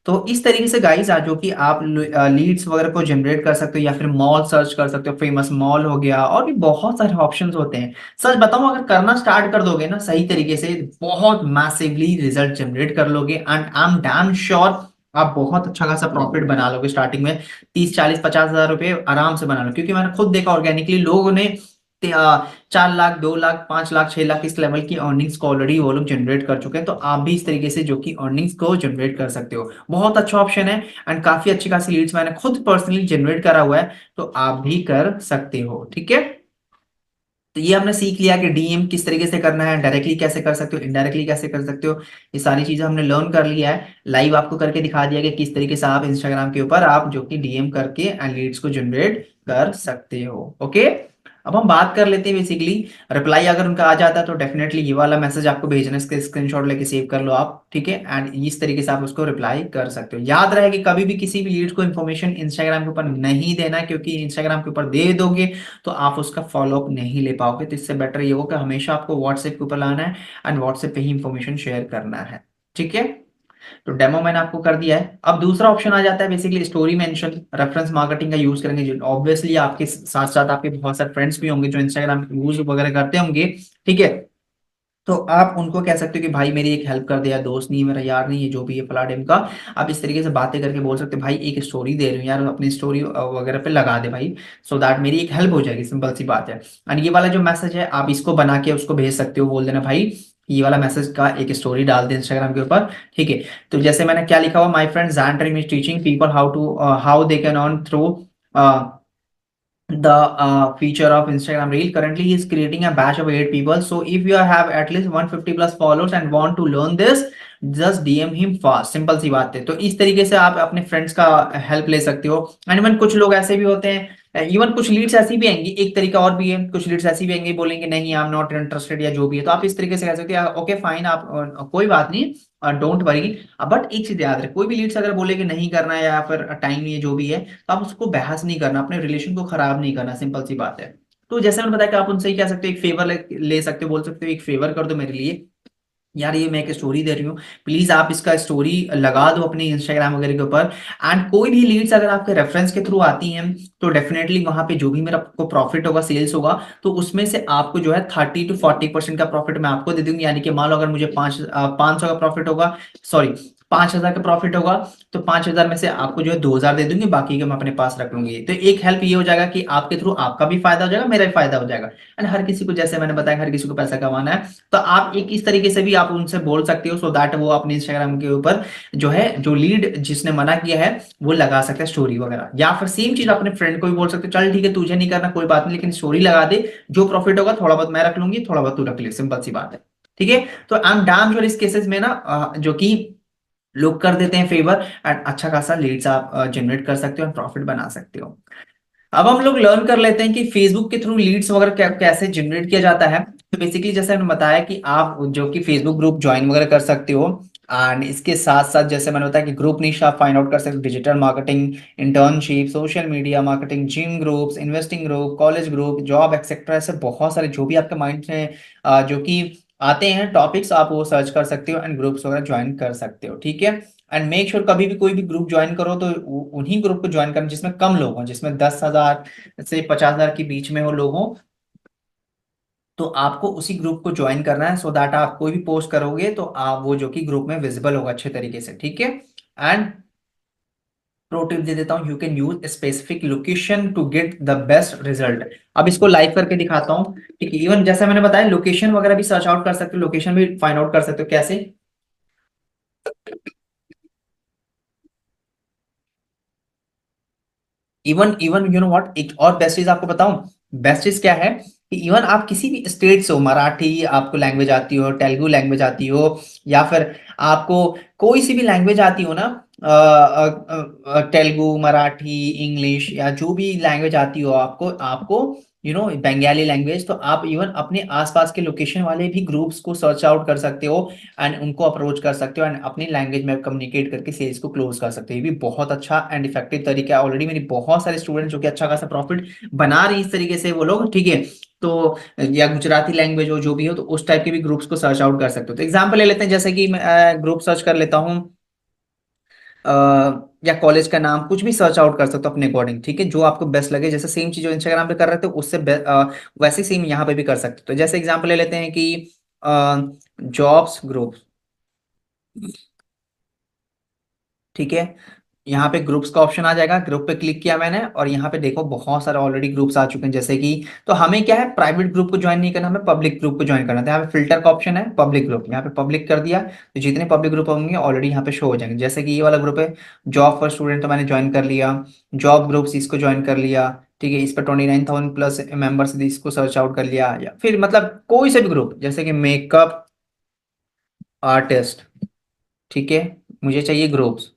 तो इस तरीके से गाइस आज जो कि आप लीड्स वगैरह को जनरेट कर सकते हो, या फिर मॉल सर्च कर सकते हो, फेमस मॉल हो गया, और भी बहुत सारे ऑप्शंस होते हैं। सच बताऊं, अगर करना स्टार्ट कर दोगे ना सही तरीके से, बहुत मैसिवली रिजल्ट जनरेट कर लोगे, and I am damn sure आप बहुत अच्छा खासा प्रॉफिट बना लोगे स्टार्टिंग में। 30 40 50 हज़ार रुपए आराम से बना लो, क्योंकि मैंने खुद देखा ऑर्गेनिकली लोगों ने 4 लाख 2 लाख 5 लाख 6 लाख इस लेवल की अर्निंग्स को ऑलरेडी वो लोग जनरेट कर चुके हैं। तो आप भी इस तरीके से जो कि अर्निंग्स को जनरेट कर सकते हो, बहुत अच्छा ऑप्शन है। एंड काफी अच्छी खासी लीड्स मैंने खुद पर्सनली जनरेट करा हुआ है, तो आप भी कर सकते हो। ठीक है, तो ये हमने सीख लिया कि डीएम किस तरीके से करना है, डायरेक्टली कैसे कर सकते हो, इनडायरेक्टली कैसे कर सकते हो। ये सारी चीजें हमने लर्न कर लिया है, लाइव आपको करके दिखा दिया कि किस तरीके से आप इंस्टाग्राम के ऊपर आप जो कि डीएम करके एंड लीड्स को जनरेट कर सकते हो। ओके, अब हम बात कर लेते हैं बेसिकली रिप्लाई अगर उनका आ जाता है तो डेफिनेटली ये वाला मैसेज आपको भेजना है, इसके स्क्रीनशॉट लेके सेव कर लो आप। ठीक है, एंड इस तरीके से आप उसको रिप्लाई कर सकते हो। याद रहे कि कभी भी किसी भी लीड को इन्फॉर्मेशन इंस्टाग्राम के ऊपर नहीं देना है, क्योंकि इंस्टाग्राम के ऊपर दे दोगे तो आप उसका फॉलोअप नहीं ले पाओगे। तो इससे बेटर ये होगा कि हमेशा आपको व्हाट्सएप के ऊपर लाना है एंड व्हाट्सएप पे ही इंफॉर्मेशन शेयर करना है। ठीक है, तो डेमो मैंने आपको कर दिया है। अब दूसरा ऑप्शन आ जाता है basically story mention, reference marketing का यूज करेंगे। जो ऑब्वियसली आपके साथ साथ आपके बहुत सारे फ्रेंड्स भी होंगे जो इंस्टाग्राम यूज वगैरह करते होंगे। ठीक है, तो आप उनको कह सकते हो कि भाई मेरी एक हेल्प कर दे, यार दोस्त नहीं है, मेरा यार नहीं है, जो भी है फला डेम का। आप इस तरीके से बातें करके बोल सकते हो भाई एक स्टोरी दे रही हूँ यार, अपनी स्टोरी वगैरह पे लगा दे भाई, सो दैट मेरी एक हेल्प हो जाएगी। सिंपल सी बात है। एंड ये वाला जो मैसेज है आप इसको बना के उसको भेज सकते हो, बोल देना भाई ये वाला मैसेज का एक स्टोरी डाल दे इंस्टाग्राम के ऊपर। ठीक है, तो जैसे मैंने क्या लिखा हुआ, my friend Jain dream is teaching people how they can earn through the feature of Instagram Reel. Currently, he is creating a batch of 8 people. So, if you have at least 150 plus followers and want to learn this, just DM him fast. Simple सी बात है। तो इस तरीके से आप अपने friends का हेल्प ले सकते हो। एंड इवन कुछ लोग ऐसे भी होते हैं, इवन कुछ लीड्स ऐसी भी आएंगी, एक तरीका और भी है, कुछ लीड्स ऐसी भी आएंगी बोलेंगे नहीं आई एम नॉट इंटरेस्टेड या जो भी है, तो आप इस तरीके से कह सकते हैं ओके फाइन आप कोई बात नहीं, डोंट वरी। बट एक चीज याद रहे, कोई भी लीड्स अगर बोले कि नहीं करना है या फिर टाइम नहीं है जो भी है, तो आप उसको बहस नहीं करना, अपने रिलेशन को खराब नहीं करना। सिंपल सी बात है। तो जैसे मैंने बताया कि आप उनसे ही कह सकते हो, एक फेवर ले सकते हो, बोल सकते हो एक फेवर कर दो मेरे लिए यार, ये मैं एक स्टोरी दे रही हूँ, प्लीज आप इसका स्टोरी लगा दो अपने इंस्टाग्राम वगैरह के ऊपर। एंड कोई भी लीड्स अगर आपके रेफरेंस के थ्रू आती हैं तो डेफिनेटली वहां पे जो भी मेरा को प्रॉफिट होगा, सेल्स होगा, तो उसमें से आपको जो है 30 to 40% का प्रॉफिट मैं आपको दे दूंगी। यानी कि मान लो अगर मुझे 500 का प्रॉफिट होगा, सॉरी 5,000 का प्रॉफिट होगा, तो 5,000 में से आपको जो है 2,000 दे दूंगी, बाकी का मैं अपने पास रख लूंगी। तो एक हेल्प ये हो जाएगा कि आपके थ्रू आपका भी फायदा हो जाएगा, मेरा भी फायदा हो जाएगा। एंड हर किसी को, जैसे मैंने बताया, हर किसी को पैसा कमाना है, तो आप एक इस तरीके से भी आप उनसे बोल सकते हो, सो दैट वो अपने इंस्टाग्राम के ऊपर जो है जो लीड जिसने मना किया है वो लगा सकता है स्टोरी वगैरह। या फिर सेम चीज अपने फ्रेंड को भी बोल सकते हो, चल ठीक है तुझे नहीं करना कोई बात नहीं, लेकिन स्टोरी लगा दे, जो प्रॉफिट होगा थोड़ा बहुत मैं रख लूंगी, थोड़ा बहुत तू रख ले, सिंपल सी बात है। ठीक है, तो आई एम डैम श्योर इस केसेस में ना जो कि लोग कर देते हैं फेवर, एंड अच्छा खासा लीड्स आप जनरेट कर सकते हो और प्रॉफिट बना सकते हो। अब हम लोग लर्न कर लेते हैं कि फेसबुक के थ्रू लीड्स वगैरह कैसे जनरेट किया जाता है। तो बेसिकली जैसे मैंने बताया कि आप जो कि फेसबुक ग्रुप ज्वाइन वगैरह कर सकते हो, एंड इसके साथ साथ जैसे मैंने बताया कि ग्रुप निश आप फाइंड आउट कर सकते हो, digital marketing, internship, social media marketing, gym groups, investing group, college group, job etcetera, ऐसे बहुत सारे जो भी आपके माइंड में जो कि आते हैं टॉपिक्स, आप वो सर्च कर सकते हो एंड ग्रुप्स वगैरह ज्वाइन कर सकते हो। ठीक है, एंड मेक श्योर कभी भी कोई भी ग्रुप ज्वाइन करो तो उन्हीं ग्रुप को ज्वाइन करना जिसमें कम लोग हों, जिसमें 10,000 से 50,000 के बीच में हो लोग हों, तो आपको उसी ग्रुप को ज्वाइन करना है, सो दैट आप कोई भी पोस्ट करोगे तो आप वो जो कि ग्रुप में विजिबल होगा अच्छे तरीके से। ठीक है, एंड प्रो टिप दे देता हूँ, you can use specific location to get the best result. अब इसको लाइव करके दिखाता हूँ। ठीक है, इवन जैसे मैंने बताया लोकेशन वगैरह भी सर्च आउट कर सकते हो, लोकेशन भी फाइंड आउट कर सकते हो कैसे। Even even you know what, एक और बेस्ट चीज आपको बताऊं, बेस्ट चीज क्या है कि इवन आप किसी भी स्टेट से हो, मराठी आपको लैंग्वेज आती हो, तेलुगु लैंग्वेज आती हो, या फिर आपको कोई सी भी लैंग्वेज आती हो ना, तेलुगु, मराठी, इंग्लिश या जो भी लैंग्वेज आती हो आपको आपको बंगाली लैंग्वेज, तो आप इवन अपने आसपास के लोकेशन वाले भी ग्रुप्स को सर्च आउट कर सकते हो एंड उनको अप्रोच कर सकते हो, एंड अपनी लैंग्वेज में कम्युनिकेट करके सेल्स को क्लोज कर सकते हो। ये भी बहुत अच्छा एंड इफेक्टिव तरीका है। ऑलरेडी मेरी बहुत सारे स्टूडेंट जो कि अच्छा खासा प्रॉफिट बना रही हैं इस तरीके से वो लोग। ठीक है, तो या गुजराती लैंग्वेज हो जो भी हो, तो उस टाइप के भी ग्रुप्स को सर्च आउट कर सकते हो। तो एग्जाम्पल ले लेते हैं, जैसे कि मैं ग्रुप सर्च कर लेता हूँ, अ, या कॉलेज का नाम कुछ भी सर्च आउट कर सकते हो अपने अकॉर्डिंग। ठीक है, जो आपको बेस्ट लगे, जैसे सेम चीज जो इंस्टाग्राम पे कर रहे थे उससे वैसे सेम यहाँ पे भी कर सकते हो। तो जैसे एग्जाम्पल ले लेते हैं कि जॉब्स ग्रुप। ठीक है। यहाँ पे ग्रुप्स का ऑप्शन आ जाएगा, ग्रुप पे क्लिक किया मैंने और यहाँ पे देखो बहुत सारे ऑलरेडी ग्रुप्स आ चुके हैं जैसे कि, तो हमें क्या है, प्राइवेट ग्रुप को ज्वाइन नहीं करना, हमें पब्लिक ग्रुप को ज्वाइन करना है। तो यहाँ पे फिल्टर का ऑप्शन है, पब्लिक ग्रुप, यहाँ पे पब्लिक कर दिया तो जितने पब्लिक ग्रुप होंगे ऑलरेडी यहाँ पे शो हो जाएंगे। जैसे कि ये वाला ग्रुप है जॉब फॉर स्टूडेंट, तो मैंने ज्वाइन कर लिया। जॉब ग्रुप्स इसको ज्वाइन कर लिया। ठीक है, इस पर 29,000 प्लस मेंबर्स, इसको सर्च आउट कर लिया। या फिर मतलब कोई सा भी ग्रुप जैसे कि मेकअप आर्टिस्ट, ठीक है, मुझे चाहिए ग्रुप्स,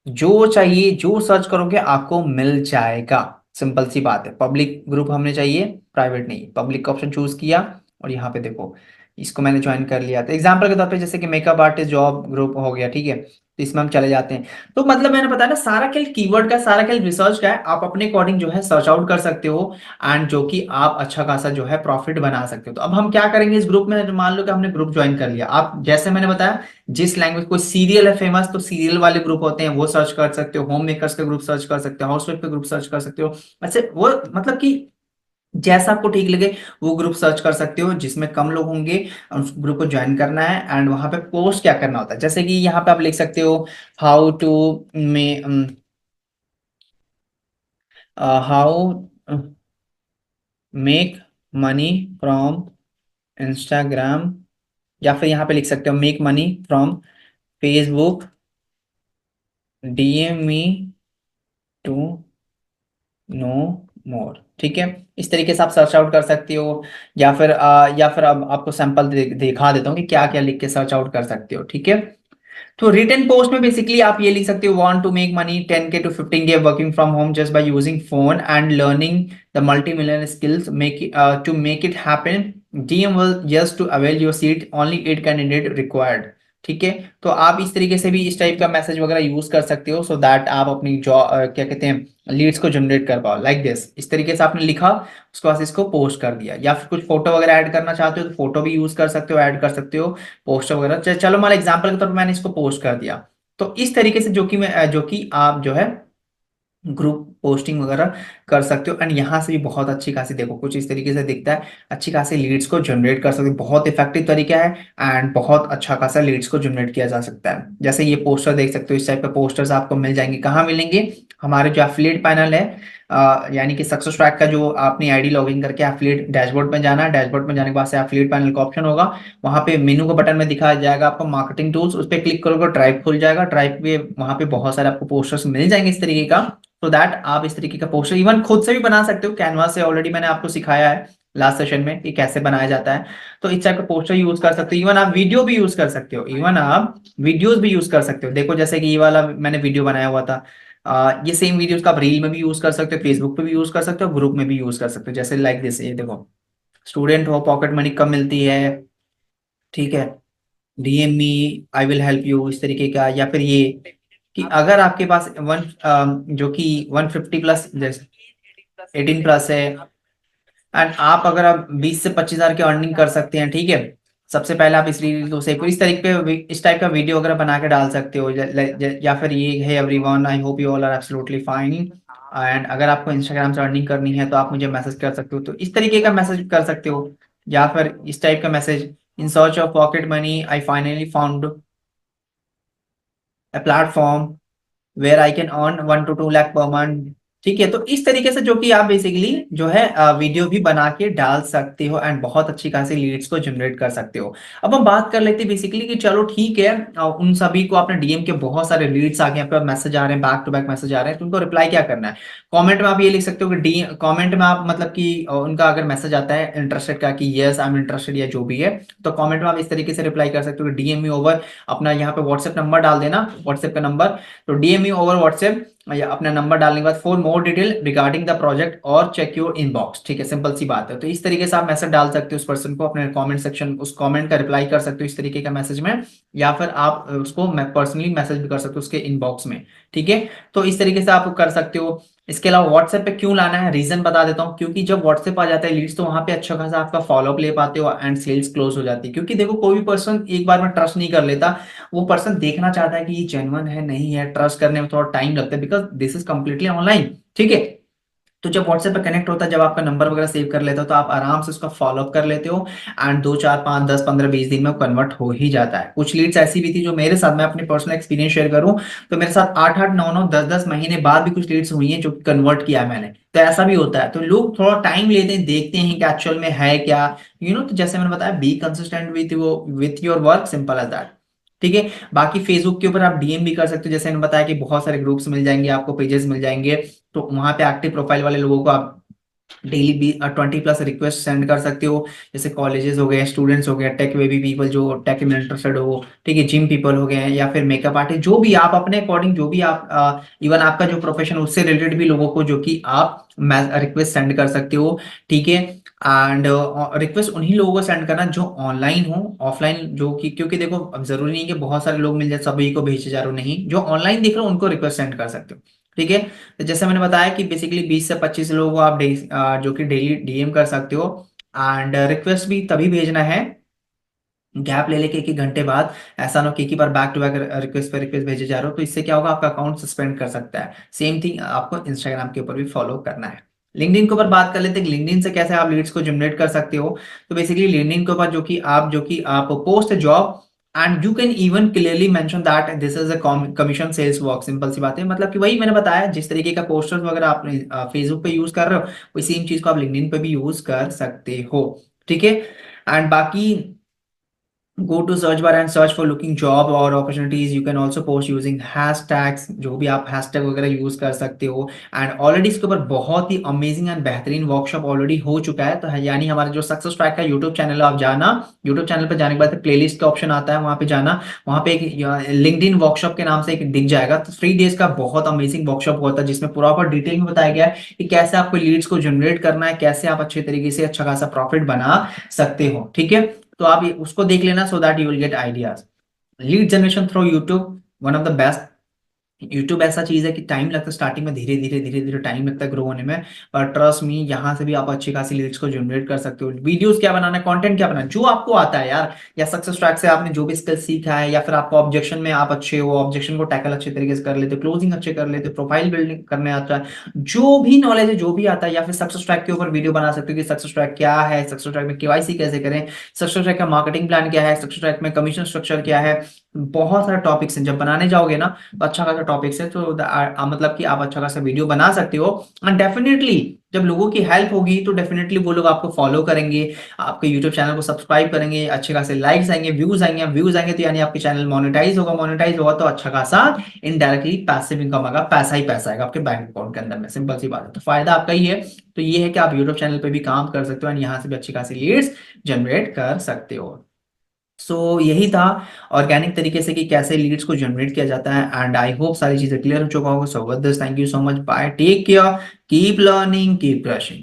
जो चाहिए जो सर्च करोगे आपको मिल जाएगा। सिंपल सी बात है, पब्लिक ग्रुप हमने चाहिए, प्राइवेट नहीं। पब्लिक का ऑप्शन चूज किया और यहाँ पे देखो इसको मैंने ज्वाइन कर लिया। तो एग्जांपल के तौर पे जैसे कि मेकअप आर्टिस्ट जॉब ग्रुप हो गया, ठीक है, तो इसमें हम चले जाते हैं। तो मतलब मैंने बताया ना, सारा खेल कीवर्ड का, सारा खेल रिसर्च का है। आप अपने अकॉर्डिंग जो है सर्च आउट कर सकते हो एंड जो कि आप अच्छा खासा जो है प्रॉफिट बना सकते हो। तो अब हम क्या करेंगे इस ग्रुप में, मान लो कि हमने ग्रुप ज्वाइन कर लिया। आप जैसे मैंने बताया, जिस लैंग्वेज, कोई सीरियल है फेमस तो सीरियल वाले ग्रुप होते हैं वो सर्च कर सकते हो, होम मेकर्स के ग्रुप सर्च कर सकते हो, हाउसवाइफ के ग्रुप सर्च कर सकते हो। ऐसे वो मतलब कि जैसा आपको ठीक लगे वो ग्रुप सर्च कर सकते हो जिसमें कम लोग होंगे, और उस ग्रुप को ज्वाइन करना है। एंड वहां पे पोस्ट क्या करना होता है, जैसे कि यहाँ पे आप लिख सकते हो how to make how make money from Instagram, या फिर यहाँ पे लिख सकते हो make money from Facebook, DM me to know more. ठीक है, इस तरीके से आप सर्च आउट कर सकते हो। या फिर अब आपको सैंपल दिखा देता हूँ कि क्या क्या लिख के सर्च आउट कर सकते हो। ठीक है, तो रिटर्न पोस्ट में बेसिकली आप ये लिख सकते हो, want to make money 10K to 15K working from home just by using phone and learning the multi million skills make it happen, DM will just to avail your seat, only 8 candidate required. ठीक है, तो आप इस तरीके से भी इस type का मैसेज वगैरह यूज कर सकते हो, सो दैट आप अपनी जॉब क्या कहते हैं लीड्स को जनरेट कर पाओ। लाइक दिस, इस तरीके से आपने लिखा, उसके बाद इसको पोस्ट कर दिया। या फिर कुछ फोटो वगैरह ऐड करना चाहते हो तो फोटो भी यूज कर सकते हो, ऐड कर सकते हो पोस्टर वगैरह। चलो मान एग्जांपल के तौर पर मैंने इसको पोस्ट कर दिया। तो इस तरीके से जो कि आप जो है ग्रुप पोस्टिंग वगैरह कर सकते हो। एंड यहाँ से भी बहुत अच्छी खासी, देखो कुछ इस तरीके से दिखता है, अच्छी खासी लीड्स को जनरेट कर सकते हो। बहुत इफेक्टिव तरीका है एंड बहुत अच्छा खासा लीड्स को जनरेट किया जा सकता है। जैसे ये पोस्टर देख सकते हो, इस टाइप के पोस्टर्स आपको मिल जाएंगे। कहाँ मिलेंगे, हमारे जो एफिलिएट पैनल है, यानी कि सक्सेस ट्रैक का जो आपने आईडी लॉगिन करके एफिलिएट डैशबोर्ड में जाना है। डैशबोर्ड में जाने के बाद से एफिलिएट पैनल का ऑप्शन होगा, वहां पे मेनू का बटन में दिखाया जाएगा आपको मार्केटिंग टूल्स, उस पर क्लिक करोगे ट्राइब खुल जाएगा। ट्राइब पे वहां पे बहुत सारे आपको पोस्टर्स मिल जाएंगे इस तरीके का, तो दैट आप इस तरीके का पोस्टर इवन खुद से भी बना सकते हो। कैनवा से ऑलरेडी मैंने आपको सिखाया है लास्ट सेशन में कि कैसे बनाया जाता है। तो इस टाइप का पोस्टर यूज कर सकते हो। इवन आप वीडियो भी यूज कर सकते हो, इवन आप वीडियोस भी यूज कर सकते हो। देखो जैसे कि ये वाला मैंने वीडियो बनाया हुआ था, ये सेम वीडियोस का आप रील में भी यूज कर सकते हो, फेसबुक पे भी यूज कर सकते हो, ग्रुप में भी यूज कर सकते हो। जैसे लाइक दिस, ये देखो, स्टूडेंट हो, पॉकेट मनी कम मिलती है, ठीक है, DM me, I will help you, इस तरीके का। या फिर ये कि अगर आपके पास जो कि 150 प्लस, जैसे 18 प्लस है, एंड आप 20 से 25 हजार की अर्निंग कर सकते हैं, ठीक है, सबसे पहले आप इस रील को सेव, इस तरीके पे इस टाइप का वीडियो वगैरह बना के डाल सकते हो। या फिर ये है, everyone I hope you all are absolutely fine, and अगर आपको इंस्टाग्राम से अर्निंग करनी है तो आप मुझे मैसेज कर सकते हो, तो इस तरीके का मैसेज कर सकते हो। या फिर इस टाइप का message, in search of pocket money I finally found a platform where I can earn 1 to 2 lakh per month। ठीक है, तो इस तरीके से जो कि आप बेसिकली जो है वीडियो भी बना के डाल सकते हो एंड बहुत अच्छी खासी लीड्स को जनरेट कर सकते हो। अब हम बात कर लेते हैं बेसिकली कि चलो ठीक है, उन सभी को आपने डीएम के बहुत सारे लीड्स आ गए, आपके मैसेज आ रहे हैं, बैक टू बैक मैसेज आ रहे हैं, तो उनको रिप्लाई क्या करना है। कमेंट में आप ये लिख सकते हो कि डी कमेंट में आप मतलब कि उनका अगर मैसेज आता है इंटरेस्टेड का कि यस आई एम इंटरेस्टेड या जो भी है, तो कमेंट में आप इस तरीके से रिप्लाई कर सकते हो कि डीएम मी ओवर, अपना यहाँ पे व्हाट्सएप नंबर डाल देना, व्हाट्सएप का नंबर, तो डीएम यू ओवर व्हाट्सएप या अपना नंबर डालने के बाद for more detail regarding the project और चेक योर इनबॉक्स। ठीक है, सिंपल सी बात है। तो इस तरीके से आप मैसेज डाल सकते हो उस पर्सन को, अपने कमेंट सेक्शन, उस कमेंट का रिप्लाई कर सकते हो इस तरीके का मैसेज में, या फिर आप उसको पर्सनली मैसेज भी कर सकते हो उसके इनबॉक्स में। ठीक है, तो इस तरीके से आप कर सकते हो। इसके अलावा व्हाट्सएप पे क्यों लाना है, रीजन बता देता हूँ, क्योंकि जब व्हाट्सएप आ जाता है लीड्स तो वहां पे अच्छा खासा आपका फॉलोअप ले पाते हो एंड सेल्स क्लोज हो जाती है। क्योंकि देखो कोई भी पर्सन एक बार में ट्रस्ट नहीं कर लेता, वो पर्सन देखना चाहता है कि ये जेन्युइन है नहीं है, ट्रस्ट करने में थोड़ा टाइम लगता है, because this is completely online. ठीक है, तो जब व्हाट्सएप पे कनेक्ट होता है, जब आपका नंबर वगैरह सेव कर लेते हो, तो आप आराम से उसका फॉलो अप कर लेते हो एंड 2 4 5 10 15 20 दिन में कन्वर्ट हो ही जाता है। कुछ लीड्स ऐसी भी थी जो मेरे साथ, मैं अपनी पर्सनल एक्सपीरियंस शेयर करूं तो मेरे साथ 8 8 9 9 10 10 महीने बाद भी कुछ लीड्स हुई हैं जो कन्वर्ट किया है मैंने। तो ऐसा भी होता है, तो लोग थोड़ा टाइम लेते हैं, देखते हैं कि एक्चुअल में है क्या, तो जैसे मैंने बताया, be consistent with your work, simple as that. ठीक है। बाकी फेसबुक के ऊपर आप डीएम भी कर सकते हो, जैसे मैंने बताया कि बहुत सारे ग्रुप्स मिल जाएंगे आपको, पेजेस मिल जाएंगे, तो वहां पे एक्टिव प्रोफाइल वाले लोगों को आप डेली 20+ रिक्वेस्ट सेंड कर सकते हो। जैसे कॉलेजेस हो गए, स्टूडेंट्स हो गए, टेक वेबी पीपल जो टेक में इंटरेस्टेड हो, ठीक है, जिम पीपल हो गए, या फिर मेकअप आर्टिस्ट, जो भी आप अपने अकॉर्डिंग, जो भी आप इवन आपका जो प्रोफेशन उससे रिलेटेड भी लोगों को जो कि आप रिक्वेस्ट सेंड कर सकते हो। ठीक है। एंड रिक्वेस्ट उन्हीं लोगों को सेंड करना जो ऑनलाइन हो, ऑफलाइन जो कि, क्योंकि देखो अब जरूरी नहीं है कि बहुत सारे लोग मिल जाए सभी को भेजे जा रहे हो, नहीं, जो ऑनलाइन देख रहे हो उनको रिक्वेस्ट सेंड कर सकते हो। ठीक है। तो जैसे मैंने बताया कि बेसिकली 20 से 25 लोगों को आप जो कि डेली डीएम कर सकते हो। एंड रिक्वेस्ट भी तभी भेजना है, गैप ले लेके 1 1 घंटे बाद। ऐसा ना हो कि एक ही बार बैक टू बैक रिक्वेस्ट पे रिक्वेस्ट भेजे जा रहे हो, तो इससे क्या होगा, आपका अकाउंट सस्पेंड कर सकता है। सेम थिंग आपको इंस्टाग्राम के ऊपर भी फॉलो करना है। लिंक्डइन के ऊपर बात कर लेते हैं, लिंक्डइन से कैसे आप लीड्स को जनरेट कर सकते हो। तो बेसिकली लिंक्डइन के ऊपर जो कि आप post post job, and you can even clearly mention that this is a commission sales work. Simple सी बात है, मतलब कि वही मैंने बताया, जिस तरीके का पोस्टर्स वगैरह आप फेसबुक पे यूज कर रहे हो, वही सेम चीज को आप लिंक्डइन पे भी यूज कर सकते हो। ठीक है। एंड बाकी go to search bar and search for looking job or opportunities. You can also post using hashtags, जो भी आप हैशटैग वगैरह यूज कर सकते हो। एंड ऑलरेडी इसके ऊपर बहुत ही अमेजिंग एंड बेहतरीन वर्कशॉप ऑलरेडी हो चुका है, तो है यानी हमारा जो सक्सेस ट्रैक का यूट्यूब चैनल है, आप जाना, यूट्यूब चैनल पर जाने के बाद प्लेलिस्ट का ऑप्शन आता है, वहां पे जाना, वहां पे एक लिंक्डइन वर्कशॉप के नाम से एक दिख जाएगा। तो 3 डेज का बहुत अमेजिंग वर्कशॉप होता है, जिसमें प्रॉपर डिटेल में बताया गया है कि कैसे आपको लीड्स को जनरेट करना है, कैसे आप अच्छे तरीके से अच्छा खासा प्रॉफिट बना सकते हो। ठीक है। तो आप उसको देख लेना, so that you will get ideas. Lead generation through YouTube, one of the best. YouTube ऐसा चीज है कि टाइम लगता है स्टार्टिंग में, धीरे धीरे धीरे धीरे टाइम लगता है ग्रो होने में, पर ट्रस्ट मी, यहाँ से भी आप अच्छी खासी लीड्स को जनरेट कर सकते हो। वीडियोस क्या बनाना है, कंटेंट क्या बनाना है, जो आपको आता है यार, या सक्सेस ट्रैक से आपने जो भी स्किल सीखा है, या फिर आपको ऑब्जेक्शन में आप अच्छे हो, ऑब्जेक्शन को टैकल अच्छे तरीके से कर लेते हो, क्लोजिंग अच्छे कर लेते हो, प्रोफाइल बिल्डिंग करने आता है, जो भी नॉलेज है, जो भी आता है, या फिर सक्सेस ट्रैक के ऊपर वीडियो बना सकते हो कि सक्सेस ट्रैक क्या है, सक्सेस ट्रैक में केवाईसी कैसे करें, सक्सेस ट्रैक का मार्केटिंग प्लान क्या है, सक्सेस ट्रैक में कमीशन स्ट्रक्चर क्या है। बहुत सारे टॉपिक्स हैं, जब बनाने जाओगे ना तो अच्छा खासा टॉपिक्स है, तो मतलब कि आप अच्छा खासा वीडियो बना सकते हो। एंड डेफिनेटली जब लोगों की हेल्प होगी तो डेफिनेटली वो लोग आपको फॉलो करेंगे, आपके यूट्यूब चैनल को सब्सक्राइब करेंगे, अच्छे खासे लाइक्स आएंगे, व्यूज आएंगे, तो यानी आपके चैनल मोनेटाइज होगा, तो अच्छा खासा इनडायरेक्टली पैसिव इनकम आएगा, पैसा ही पैसा आएगा आपके बैंक अकाउंट के अंदर में। सिंपल सी बात है, तो फायदा आपका ही है। तो ये है कि आप यूट्यूब चैनल पे भी काम कर सकते हो एंड यहाँ से भी अच्छी खासी लीड्स जनरेट कर सकते हो। यही था ऑर्गेनिक तरीके से कि कैसे लीड्स को जनरेट किया जाता है, एंड आई होप सारी चीजें क्लियर हो चुका होगा। So with this, thank you so much, bye, take care, keep learning, keep crushing.